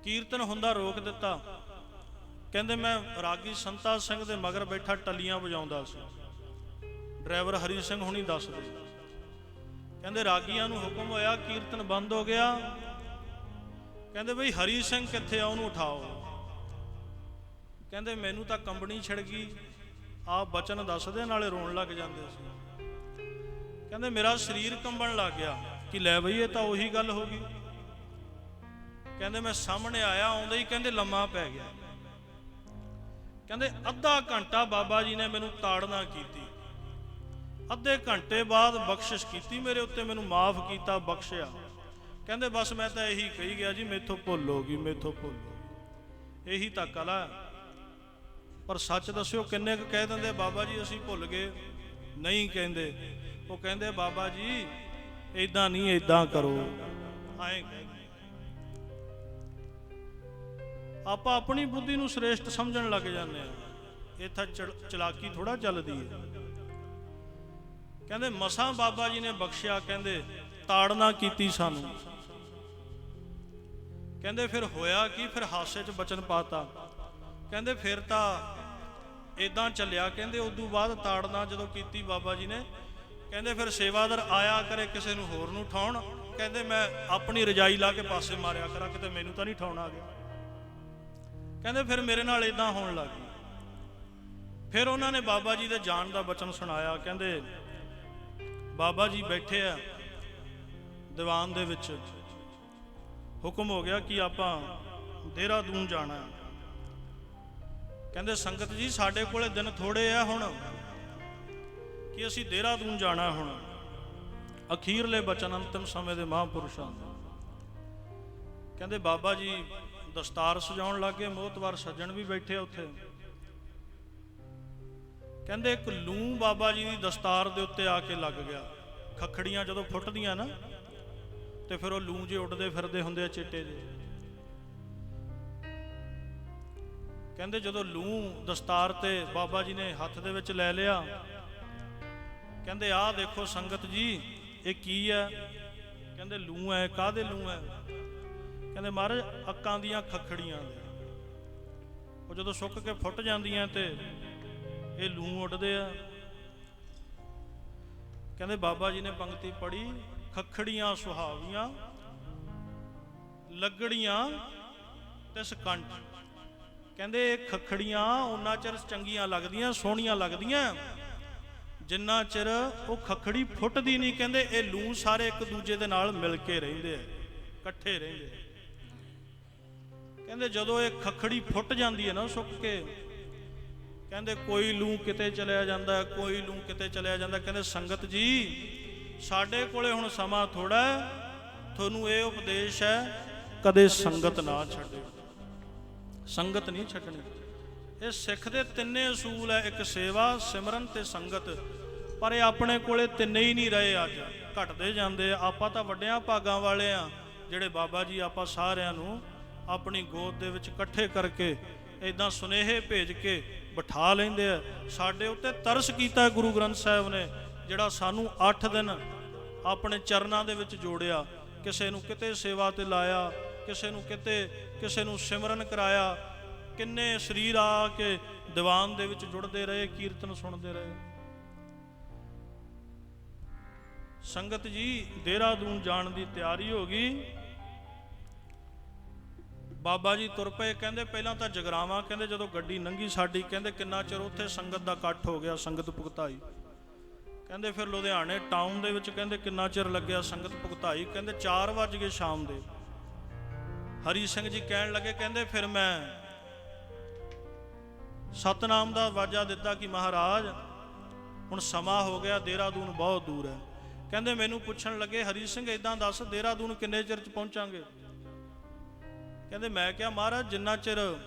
Speaker 1: ਕੀਰਤਨ ਹੁੰਦਾ ਰੋਕ ਦਿੱਤਾ। ਕਹਿੰਦੇ ਮੈਂ ਰਾਗੀ ਸੰਤਾ ਸਿੰਘ ਦੇ ਮਗਰ ਬੈਠਾ ਟੱਲੀਆਂ ਵਜਾਉਂਦਾ ਸੀ। ਡਰਾਈਵਰ ਹਰੀ ਸਿੰਘ ਹੁਣੀ ਦੱਸਦੇ। ਕਹਿੰਦੇ ਰਾਗੀਆਂ ਨੂੰ ਹੁਕਮ ਹੋਇਆ, ਕੀਰਤਨ ਬੰਦ ਹੋ ਗਿਆ। ਕਹਿੰਦੇ ਬਈ ਹਰੀ ਸਿੰਘ ਕਿੱਥੇ ਆ, ਉਹਨੂੰ ਉਠਾਓ। ਕਹਿੰਦੇ ਮੈਨੂੰ ਤਾਂ ਕੰਬਣੀ ਛਿੜ ਗਈ। ਆਪ ਬਚਨ ਦੱਸਦੇ ਨਾਲੇ ਰੋਣ ਲੱਗ ਜਾਂਦੇ ਸੀ। ਕਹਿੰਦੇ ਮੇਰਾ ਸਰੀਰ ਕੰਬਣ ਲੱਗ ਗਿਆ ਕਿ ਲੈ ਬਈ ਇਹ ਤਾਂ ਉਹੀ ਗੱਲ ਹੋ ਗਈ। ਕਹਿੰਦੇ ਮੈਂ ਸਾਹਮਣੇ ਆਇਆ, ਆਉਂਦੇ ਹੀ ਕਹਿੰਦੇ ਲੰਮਾ ਪੈ ਗਿਆ। ਕਹਿੰਦੇ ਅੱਧਾ ਘੰਟਾ ਬਾਬਾ ਜੀ ਨੇ ਮੈਨੂੰ ਤਾੜਨਾ ਕੀਤੀ। ਅੱਧੇ ਘੰਟੇ ਬਾਅਦ ਬਖਸ਼ਿਸ਼ ਕੀਤੀ ਮੇਰੇ ਉੱਤੇ, ਮੈਨੂੰ ਮਾਫ ਕੀਤਾ, ਬਖਸ਼ਿਆ। ਕਹਿੰਦੇ ਬਸ ਮੈਂ ਤਾਂ ਇਹੀ ਕਹੀ ਗਿਆ ਜੀ, ਮੇਥੋਂ ਭੁੱਲ ਹੋ ਗਈ, ਮੇਥੋਂ ਭੁੱਲ ਹੋ ਗਈ। ਇਹੀ ਤਾਂ ਕਲਾ। ਪਰ ਸੱਚ ਦੱਸਿਓ ਕਿੰਨੇ ਕੁ ਕਹਿ ਦਿੰਦੇ ਬਾਬਾ ਜੀ ਅਸੀਂ ਭੁੱਲ ਗਏ? ਨਹੀਂ ਕਹਿੰਦੇ। ਉਹ ਕਹਿੰਦੇ ਬਾਬਾ ਜੀ ਏਦਾਂ ਨਹੀਂ, ਏਦਾਂ ਕਰੋ, ਐਂ ਕਹਿੰਦੇ। ਆਪਾਂ ਆਪਣੀ ਬੁੱਧੀ ਨੂੰ ਸ੍ਰੇਸ਼ਟ ਸਮਝਣ ਲੱਗ ਜਾਂਦੇ ਆ। ਇੱਥੇ ਚਲਾਕੀ ਥੋੜਾ ਚੱਲਦੀ ਹੈ। ਕਹਿੰਦੇ ਮਸਾਂ ਬਾਬਾ ਜੀ ਨੇ ਬਖਸ਼ਿਆ। ਕਹਿੰਦੇ ਤਾੜਨਾ ਕੀਤੀ ਸਾਨੂੰ। ਕਹਿੰਦੇ ਫਿਰ ਹੋਇਆ ਕੀ, ਫਿਰ ਹਾਸੇ 'ਚ ਬਚਨ ਪਾਤਾ। ਕਹਿੰਦੇ ਫਿਰ ਤਾਂ ਇਦਾਂ ਚੱਲਿਆ। ਕਹਿੰਦੇ ਉਦੋਂ ਬਾਅਦ ਤਾੜਨਾ ਜਦੋਂ ਕੀਤੀ ਬਾਬਾ ਜੀ ਨੇ, ਕਹਿੰਦੇ ਫਿਰ ਸੇਵਾਦਾਰ ਆਇਆ ਕਰੇ ਕਿਸੇ ਨੂੰ ਹੋਰ ਨੂੰ ਠਾਉਣ। ਕਹਿੰਦੇ ਮੈਂ ਆਪਣੀ ਰਜਾਈ ਲਾ ਕੇ ਪਾਸੇ ਮਾਰਿਆ ਕਰਾਂ, ਕਿਤੇ ਮੈਨੂੰ ਤਾਂ ਨਹੀਂ ਠਾਉਣ ਆ ਗਿਆ। ਕਹਿੰਦੇ ਫਿਰ ਮੇਰੇ ਨਾਲ ਇਦਾਂ ਹੋਣ ਲੱਗ ਗਈ। ਫਿਰ ਉਹਨਾਂ ਨੇ ਬਾਬਾ ਜੀ ਦੇ ਜਾਣ ਦਾ ਬਚਨ ਸੁਣਾਇਆ। ਕਹਿੰਦੇ ਬਾਬਾ ਜੀ ਬੈਠੇ ਆ ਦੀਵਾਨ ਦੇ ਵਿੱਚ, ਹੁਕਮ ਹੋ ਗਿਆ ਕਿ ਆਪਾਂ ਦੇਹਰਾਦੂਨ ਜਾਣਾ। ਕਹਿੰਦੇ ਸੰਗਤ ਜੀ ਸਾਡੇ ਕੋਲੇ ਦਿਨ ਥੋੜੇ ਆ ਹੁਣ ਕਿ ਅਸੀਂ ਦੇਹਰਾਦੂਨ ਜਾਣਾ। ਹੁਣ ਅਖੀਰਲੇ ਬਚਨ ਅੰਤਿਮ ਸਮੇਂ ਦੇ ਮਹਾਂਪੁਰਸ਼ਾਂ ਦੇ। ਕਹਿੰਦੇ ਬਾਬਾ ਜੀ ਦਸਤਾਰ ਸਜਾਉਣ ਲੱਗੇ, ਮੋਹਤਵਾਰ ਸੱਜਣ ਵੀ ਬੈਠੇ ਉੱਥੇ। ਕਹਿੰਦੇ ਇੱਕ ਲੂੰ ਬਾਬਾ ਜੀ ਦੀ ਦਸਤਾਰ ਦੇ ਉੱਤੇ ਆ ਕੇ ਲੱਗ ਗਿਆ। ਖੱਖੜੀਆਂ ਜਦੋਂ ਫੁੱਟਦੀਆਂ ਨਾ ਤੇ ਫਿਰ ਉਹ ਲੂੰ ਜੇ ਉੱਡਦੇ ਫਿਰਦੇ ਹੁੰਦੇ ਆ ਚਿੱਟੇ ਜਿਹੇ। ਕਹਿੰਦੇ ਜਦੋਂ ਲੂੰ ਦਸਤਾਰ ਤੇ ਬਾਬਾ ਜੀ ਨੇ ਹੱਥ ਦੇ ਵਿੱਚ ਲੈ ਲਿਆ। ਕਹਿੰਦੇ ਆਹ ਦੇਖੋ ਸੰਗਤ ਜੀ ਇਹ ਕੀ ਹੈ? ਕਹਿੰਦੇ ਲੂੰ ਹੈ। ਕਾਹਦੇ ਲੂੰ ਹੈ? ਕਹਿੰਦੇ ਮਹਾਰਾਜ ਅੱਕਾਂ ਦੀਆਂ ਖੱਖੜੀਆਂ ਦੇ। ਉਹ ਜਦੋਂ ਸੁੱਕ ਕੇ ਫੁੱਟ ਜਾਂਦੀਆਂ ਤੇ ਇਹ ਲੂੰ ਉੱਡਦੇ ਆ। ਕਹਿੰਦੇ ਬਾਬਾ ਜੀ ਨੇ ਪੰਕਤੀ ਪੜ੍ਹੀ, ਖੱਖੜੀਆਂ ਸੁਹਾਵੀਆਂ ਲੱਗੜੀਆਂ ਤੇ ਸਕੰਠ। ਕਹਿੰਦੇ ਇਹ ਖੱਖੜੀਆਂ ਉਹਨਾਂ ਚਿਰ ਚੰਗੀਆਂ ਲੱਗਦੀਆਂ, ਸੋਹਣੀਆਂ ਲੱਗਦੀਆਂ ਜਿੰਨਾ ਚਿਰ ਉਹ ਖੱਖੜੀ ਫੁੱਟਦੀ ਨਹੀਂ। ਕਹਿੰਦੇ ਇਹ ਲੂੰ ਸਾਰੇ ਇੱਕ ਦੂਜੇ ਦੇ ਨਾਲ ਮਿਲ ਕੇ ਰਹਿੰਦੇ ਆ, ਇਕੱਠੇ ਰਹਿੰਦੇ ਆ। ਕਹਿੰਦੇ ਜਦੋਂ ਇਹ ਖੱਖੜੀ ਫੁੱਟ ਜਾਂਦੀ ਹੈ ਨਾ ਸੁੱਕ ਕੇ, ਕਹਿੰਦੇ ਕੋਈ ਲੂੰ ਕਿਤੇ ਚਲਿਆ ਜਾਂਦਾ, ਕੋਈ ਲੂੰ ਕਿਤੇ ਚਲਿਆ ਜਾਂਦਾ। ਕਹਿੰਦੇ ਸੰਗਤ ਜੀ ਸਾਡੇ ਕੋਲੇ ਹੁਣ ਸਮਾਂ ਥੋੜਾ, ਤੁਹਾਨੂੰ ਇਹ ਉਪਦੇਸ਼ ਹੈ, ਕਦੇ ਸੰਗਤ ਨਾ ਛੱਡਿਓ। ਸੰਗਤ ਨਹੀਂ ਛੱਡਣੀ। ਇਹ ਸਿੱਖ ਦੇ ਤਿੰਨੇ ਅਸੂਲ ਹੈ, ਇੱਕ ਸੇਵਾ, ਸਿਮਰਨ ਤੇ ਸੰਗਤ। ਪਰ ਇਹ ਆਪਣੇ ਕੋਲੇ ਤਿੰਨੇ ਹੀ ਨਹੀਂ ਰਹੇ, ਅੱਜ ਘਟਦੇ ਜਾਂਦੇ ਆ। ਆਪਾਂ ਤਾਂ ਵੱਡਿਆਂ ਭਾਗਾਂ ਵਾਲੇ ਆ, ਜਿਹੜੇ ਬਾਬਾ ਜੀ ਆਪਾਂ ਸਾਰਿਆਂ ਨੂੰ ਆਪਣੀ ਗੋਦ ਦੇ ਵਿੱਚ ਇਕੱਠੇ ਕਰਕੇ ਇੱਦਾਂ ਸੁਨੇਹੇ ਭੇਜ ਕੇ ਬਿਠਾ ਲੈਂਦੇ ਆ। ਸਾਡੇ ਉੱਤੇ ਤਰਸ ਕੀਤਾ ਗੁਰੂ ਗ੍ਰੰਥ ਸਾਹਿਬ ਨੇ, ਜਿਹੜਾ ਸਾਨੂੰ 8 ਦਿਨ ਆਪਣੇ ਚਰਨਾਂ ਦੇ ਵਿੱਚ ਜੋੜਿਆ। ਕਿਸੇ ਨੂੰ ਕਿਤੇ ਸੇਵਾ ਤੇ ਲਾਇਆ, ਕਿਸੇ ਨੂੰ ਕਿਤੇ, ਕਿਸੇ ਨੂੰ ਸਿਮਰਨ ਕਰਾਇਆ। ਕਿੰਨੇ ਸਰੀਰ ਆ ਕੇ ਦੀਵਾਨ ਦੇ ਵਿੱਚ ਜੁੜਦੇ ਰਹੇ, ਕੀਰਤਨ ਸੁਣਦੇ ਰਹੇ। ਸੰਗਤ ਜੀ ਦੇਹਰਾਦੂਨ ਜਾਣ ਦੀ ਤਿਆਰੀ ਹੋ ਗਈ। ਬਾਬਾ ਜੀ ਤੁਰ ਪਏ। ਕਹਿੰਦੇ ਪਹਿਲਾਂ ਤਾਂ ਜਗਰਾਵਾਂ, ਕਹਿੰਦੇ ਜਦੋਂ ਗੱਡੀ ਲੰਘੀ ਸਾਡੀ, ਕਹਿੰਦੇ ਕਿੰਨਾ ਚਿਰ ਉੱਥੇ ਸੰਗਤ ਦਾ ਇਕੱਠ ਹੋ ਗਿਆ, ਸੰਗਤ ਭੁਗਤਾਈ। ਕਹਿੰਦੇ ਫਿਰ ਲੁਧਿਆਣੇ ਟਾਊਨ ਦੇ ਵਿੱਚ ਕਹਿੰਦੇ ਕਿੰਨਾ ਚਿਰ ਲੱਗਿਆ, ਸੰਗਤ ਭੁਗਤਾਈ। ਕਹਿੰਦੇ 4 ਵੱਜ ਗਏ ਸ਼ਾਮ ਦੇ। ਹਰੀ ਸਿੰਘ ਜੀ ਕਹਿਣ ਲੱਗੇ, ਕਹਿੰਦੇ ਫਿਰ ਮੈਂ ਸਤਨਾਮ ਦਾ ਵਾਜਾ ਦਿੱਤਾ ਕਿ ਮਹਾਰਾਜ ਹੁਣ ਸਮਾਂ ਹੋ ਗਿਆ, ਦੇਹਰਾਦੂਨ ਬਹੁਤ ਦੂਰ ਹੈ। ਕਹਿੰਦੇ ਮੈਨੂੰ ਪੁੱਛਣ ਲੱਗੇ, ਹਰੀ ਸਿੰਘ ਇਦਾਂ ਦੱਸ ਦੇਹਰਾਦੂਨ ਕਿੰਨੇ ਚਿਰ 'ਚ ਪਹੁੰਚਾਂਗੇ? ਕਹਿੰਦੇ ਮੈਂ ਕਿਹਾ ਮਹਾਰਾਜ ਜਿੰਨਾ ਚਿਰ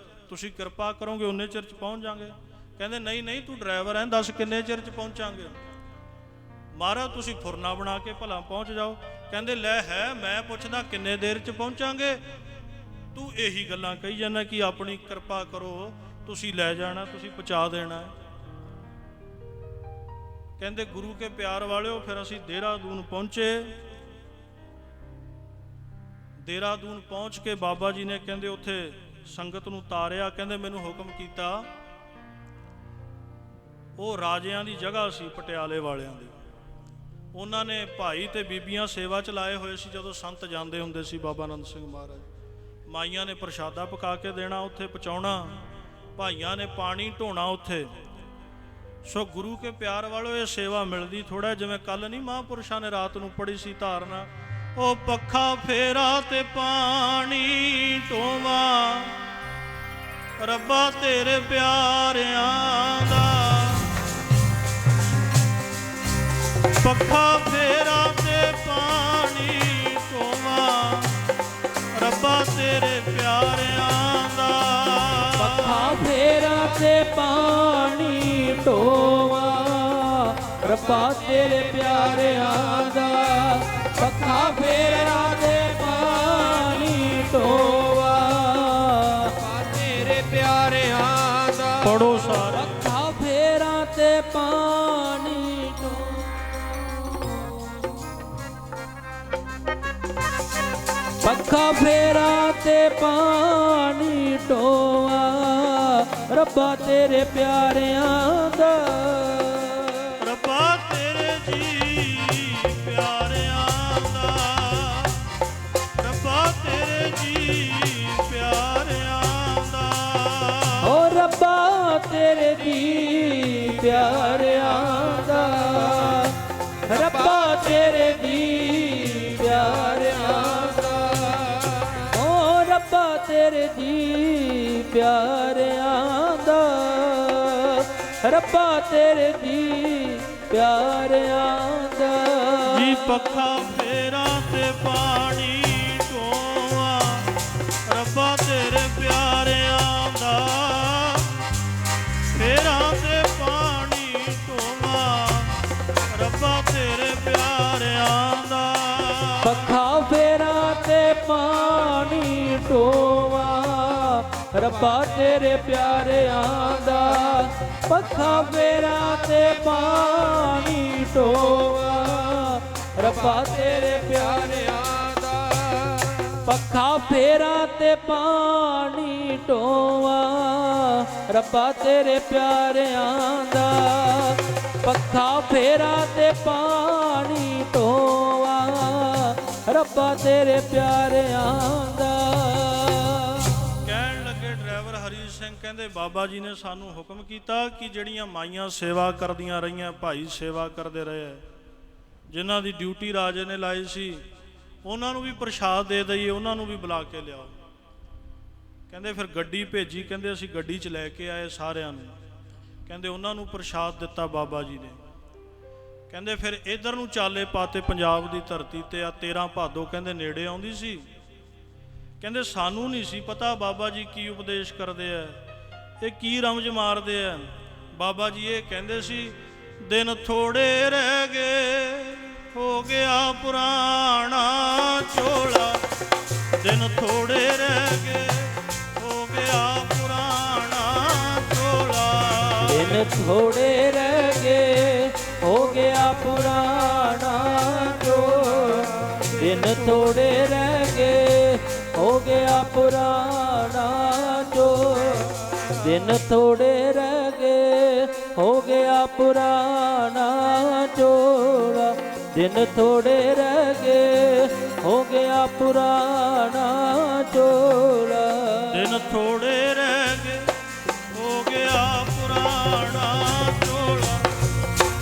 Speaker 1: ਤੁਸੀਂ ਕਿਰਪਾ ਕਰੋਗੇ ਉਨੇ ਚਿਰ 'ਚ ਪਹੁੰਚ ਜਾਵਾਂਗੇ। ਕਹਿੰਦੇ ਨਹੀਂ ਨਹੀਂ, ਤੂੰ ਡਰਾਈਵਰ ਹੈ, ਦੱਸ ਕਿੰਨੇ ਚਿਰ 'ਚ ਪਹੁੰਚਾਂਗੇ? ਮਹਾਰਾਜ ਤੁਸੀਂ ਫੁਰਨਾ ਬਣਾ ਕੇ ਭਲਾ ਪਹੁੰਚ ਜਾਓ। ਕਹਿੰਦੇ ਲੈ ਹੈ, ਮੈਂ ਪੁੱਛਦਾ ਕਿੰਨੇ ਦੇਰ 'ਚ ਪਹੁੰਚਾਂਗੇ? ਤੂੰ ਇਹੀ ਗੱਲਾਂ ਕਹੀ ਜਾਂਦਾ ਕਿ ਆਪਣੀ ਕਿਰਪਾ ਕਰੋ, ਤੁਸੀਂ ਲੈ ਜਾਣਾ, ਤੁਸੀਂ ਪਹੁੰਚਾ ਦੇਣਾ। ਕਹਿੰਦੇ ਗੁਰੂ ਕੇ ਪਿਆਰ ਵਾਲਿਓ, ਫਿਰ ਅਸੀਂ ਦੇਹਰਾਦੂਨ ਪਹੁੰਚੇ। ਦੇਹਰਾਦੂਨ ਪਹੁੰਚ ਕੇ ਬਾਬਾ ਜੀ ਨੇ ਕਹਿੰਦੇ ਉੱਥੇ ਸੰਗਤ ਨੂੰ ਤਾਰਿਆ। ਕਹਿੰਦੇ ਮੈਨੂੰ ਹੁਕਮ ਕੀਤਾ, ਉਹ ਰਾਜਿਆਂ ਦੀ ਜਗ੍ਹਾ ਸੀ ਪਟਿਆਲੇ ਵਾਲਿਆਂ ਦੀ। ਉਹਨਾਂ ਨੇ ਭਾਈ ਤੇ ਬੀਬੀਆਂ ਸੇਵਾ 'ਚ ਲਾਏ ਹੋਏ ਸੀ। ਜਦੋਂ ਸੰਤ ਜਾਂਦੇ ਹੁੰਦੇ ਸੀ ਬਾਬਾ ਆਨੰਦ ਸਿੰਘ ਮਹਾਰਾਜ, ਮਾਈਆਂ ਨੇ ਪ੍ਰਸ਼ਾਦਾ ਪਕਾ ਕੇ ਦੇਣਾ, ਉੱਥੇ ਪਹੁੰਚਾਉਣਾ। ਭਾਈਆਂ ਨੇ ਪਾਣੀ ਢੋਣਾ ਉੱਥੇ। ਸੋ ਗੁਰੂ ਕੇ ਪਿਆਰ ਵਾਲੋ, ਇਹ ਸੇਵਾ ਮਿਲਦੀ ਥੋੜਾ। ਜਿਵੇਂ ਕੱਲ ਨਹੀਂ ਮਹਾਂਪੁਰਸ਼ਾਂ ਨੇ ਰਾਤ ਨੂੰ ਪੜ੍ਹੀ ਸੀ ਧਾਰਨਾ, ਉਹ ਪੱਖਾ ਫੇਰਾ ਤੇ ਪਾਣੀ ਢੋਵਾਂ, ਰੱਬਾ ਤੇਰੇ ਪਿਆਰਿਆਂ ਦਾ। ਪੱਖਾ ਫੇਰਾ ਤੇ ਪਾਣੀ ਢੋਵਾਂ, ਰੱਬਾ ਤੇਰੇ ਪਿਆਰਿਆਂ ਦਾ।
Speaker 2: ਪੱਖਾ ਫੇਰਾ ਤੇ ਪਾਣੀ ਢੋਵਾਂ, ਰੱਬਾ ਤੇਰੇ ਪਿਆਰਿਆਂ ਦਾ। ਪੱਖਾ ਫੇਰਾ ਤੇ ਪਾਣੀ ਢੋਵਾਂ, ਰੱਬਾ ਤੇਰੇ ਪਿਆਰਿਆਂ ਦਾ।
Speaker 1: ਪੜੋ ਸਾਰਾ।
Speaker 2: ਪੱਖਾ ਫੇਰਾ ਤੇ ਪਾਣੀ ਪੱਖਾ ਫੇਰਾ ਤੇ ਪਾਣੀ ਢੋਵਾਂ, ਰੱਬਾ ਤੇਰੇ ਪਿਆਰਿਆਂ ਦਾ।
Speaker 1: ਰੱਬਾ ਤੇਰੇ ਜੀ ਪਿਆਰਿਆਂ ਦਾ, ਰੱਬਾ ਤੇਰੇ ਜੀ ਪਿਆਰਿਆਂ ਦਾ।
Speaker 2: ਓ ਰੱਬਾ ਤੇਰੇ ਜੀ ਪਿਆਰਿਆਂ ਦਾ, ਰੱਬਾ ਤੇਰੇ ਜੀ ਪਿਆਰਿਆਂ ਦਾ। ਓ ਰੱਬਾ ਤੇਰੇ ਜੀ ਪਿਆਰਿਆਂ ਦਾ, ਰੱਬਾ ਤੇਰੇ ਜੀ ਪਿਆਰਿਆਂ ਦਾ।
Speaker 1: ਜੀ ਪੱਖਾ ਫੇਰਾ ਤੇ ਪਾਣੀ ਢੋਵਾਂ, ਰੱਬਾ ਤੇਰੇ ਪਿਆਰਿਆਂ ਦਾ। ਫੇਰਾ ਤੇ ਪਾਣੀ ਢੋਵਾਂ, ਰੱਬਾ ਤੇਰੇ ਪਿਆਰਿਆਂ ਦਾ।
Speaker 2: ਪੱਖਾ ਫੇਰਾ ਤੇ ਪਾਣੀ ਢੋਵਾਂ, ਰੱਬਾ ਤੇਰੇ ਪਿਆਰਿਆਂ ਦਾ। ਪੱਖਾ ਫੇਰਾ ਤੇ ਪਾਣੀ ਢੋਵਾਂ, ਰੱਬਾ ਤੇਰੇ ਪਿਆਰਿਆਂ ਦਾ। ਪੱਖਾ ਫੇਰਾ ਤੇ ਪਾਣੀ ਢੋਵਾਂ, ਰੱਬਾ ਤੇਰੇ ਪਿਆਰਿਆਂ ਦਾ। ਪੱਖਾ ਫੇਰਾ ਤੇ ਪਾਣੀ ਢੋਵਾਂ, ਰੱਬਾ ਤੇਰੇ ਪਿਆਰਿਆਂ ਦਾ।
Speaker 1: ਕਹਿਣ ਲੱਗੇ ਡਰਾਈਵਰ ਹਰੀ ਸਿੰਘ, ਕਹਿੰਦੇ ਬਾਬਾ ਜੀ ਨੇ ਸਾਨੂੰ ਹੁਕਮ ਕੀਤਾ ਕਿ ਜਿਹੜੀਆਂ ਮਾਈਆਂ ਸੇਵਾ ਕਰਦੀਆਂ ਰਹੀਆਂ, ਭਾਈ ਸੇਵਾ ਕਰਦੇ ਰਹੇ, ਜਿਨ੍ਹਾਂ ਦੀ ਡਿਊਟੀ ਰਾਜੇ ਨੇ ਲਾਈ ਸੀ, ਉਹਨਾਂ ਨੂੰ ਵੀ ਪ੍ਰਸ਼ਾਦ ਦੇ ਦਈਏ, ਉਹਨਾਂ ਨੂੰ ਵੀ ਬੁਲਾ ਕੇ ਲਿਆਓ। ਕਹਿੰਦੇ ਫਿਰ ਗੱਡੀ ਭੇਜੀ। ਕਹਿੰਦੇ ਅਸੀਂ ਗੱਡੀ 'ਚ ਲੈ ਕੇ ਆਏ ਸਾਰਿਆਂ ਨੂੰ। ਕਹਿੰਦੇ ਉਹਨਾਂ ਨੂੰ ਪ੍ਰਸ਼ਾਦ ਦਿੱਤਾ ਬਾਬਾ ਜੀ ਨੇ। ਕਹਿੰਦੇ ਫਿਰ ਇਧਰ ਨੂੰ ਚਾਲੇ ਪਾਤੇ ਪੰਜਾਬ ਦੀ ਧਰਤੀ ਤੇ। ਆ 13 ਭਾਦੋ ਕਹਿੰਦੇ ਨੇੜੇ ਆਉਂਦੀ ਸੀ। ਕਹਿੰਦੇ ਸਾਨੂੰ ਨਹੀਂ ਸੀ ਪਤਾ ਬਾਬਾ ਜੀ ਕੀ ਉਪਦੇਸ਼ ਕਰਦੇ ਆ, ਇਹ ਕੀ ਰਮਜ ਮਾਰਦੇ ਆ। ਬਾਬਾ ਜੀ ਇਹ ਕਹਿੰਦੇ ਸੀ ਦਿਨ ਥੋੜੇ ਰਹਿ ਗਏ, ਹੋ ਗਿਆ ਪੁਰਾਣਾ ਚੋਲਾ। ਦਿਨ ਥੋੜੇ ਰਹਿ ਗਏ, ਹੋ ਗਿਆ ਪੁਰਾਣਾ ਚੋਲਾ।
Speaker 2: ਦਿਨ ਥੋੜੇ ਰਹਿ ਗਏ, ਹੋ ਗਿਆ ਪੁਰਾਣਾ ਚੋਲਾ। ਦਿਨ ਥੋੜੇ ਰਹਿ ਗਏ, ਹੋ ਗਿਆ ਪੁਰਾਣਾ ਚੋਲਾ। ਦਿਨ ਥੋੜੇ ਰਹਿ ਗਏ, ਹੋ ਗਿਆ ਪੁਰਾਣਾ ਚੋਲਾ। ਦਿਨ ਥੋੜੇ ਰਹਿ ਗਏ, ਹੋ ਗਿਆ ਪੁਰਾਣਾ ਚੋਲਾ।
Speaker 1: ਦਿਨ ਥੋੜੇ ਰਹਿ ਗਏ, ਹੋ ਗਿਆ ਪੁਰਾਣਾ ਚੋਲਾ।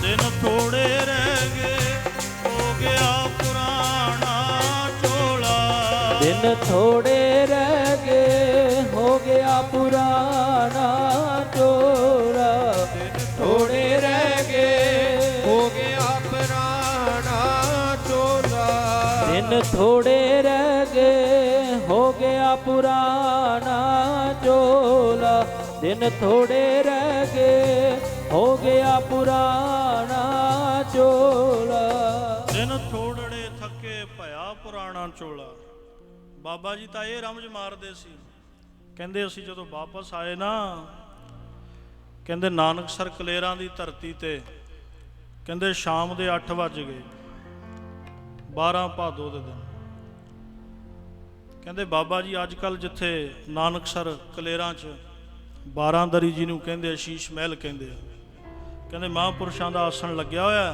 Speaker 1: ਦਿਨ ਥੋੜੇ ਰਹਿ ਗਏ, ਹੋ ਗਿਆ ਪੁਰਾਣਾ ਚੋਲਾ।
Speaker 2: ਦਿਨ ਥੋੜੇ ਰਹਿ ਗਏ, ਹੋ ਗਿਆ ਪੁਰਾਣਾ ਚੋਲਾ।
Speaker 3: ਥੋੜੇ ਰਹਿ ਗਏ, ਹੋ ਗਿਆ ਪੁਰਾਣਾ ਚੋਲਾ।
Speaker 2: ਦਿਨ ਥੋੜੇ ਰਹਿ ਗਏ, ਹੋ ਗਿਆ ਪੁਰਾਣਾ ਚੋਲਾ। ਦਿਨ ਥੋੜੇ ਰਹਿ ਗਏ, ਹੋ ਗਿਆ ਪੁਰਾਣਾ ਚੋਲਾ।
Speaker 1: ਦਿਨ ਥੋੜੜੇ ਥੱਕੇ ਭਇਆ ਪੁਰਾਣਾ ਚੋਲਾ। ਬਾਬਾ ਜੀ ਤਾਂ ਇਹ ਰਮਜ ਮਾਰਦੇ ਸੀ। ਕਹਿੰਦੇ ਅਸੀਂ ਜਦੋਂ ਵਾਪਸ ਆਏ ਨਾ, ਕਹਿੰਦੇ ਨਾਨਕਸਰ ਕਲੇਰਾਂ ਦੀ ਧਰਤੀ ਤੇ ਕਹਿੰਦੇ ਸ਼ਾਮ ਦੇ 8 ਵੱਜ ਗਏ, 12 ਭਾਦੋ ਦੇ ਦਿਨ। ਕਹਿੰਦੇ ਬਾਬਾ ਜੀ ਅੱਜ ਕੱਲ੍ਹ ਜਿੱਥੇ ਨਾਨਕਸਰ ਕਲੇਰਾਂ 'ਚ 12 ਦਰੀ ਜੀ ਨੂੰ ਕਹਿੰਦੇ ਅਸ਼ੀਸ਼ ਮਹਿਲ ਕਹਿੰਦੇ ਆ, ਕਹਿੰਦੇ ਮਹਾਂਪੁਰਸ਼ਾਂ ਦਾ ਆਸਣ ਲੱਗਿਆ ਹੋਇਆ।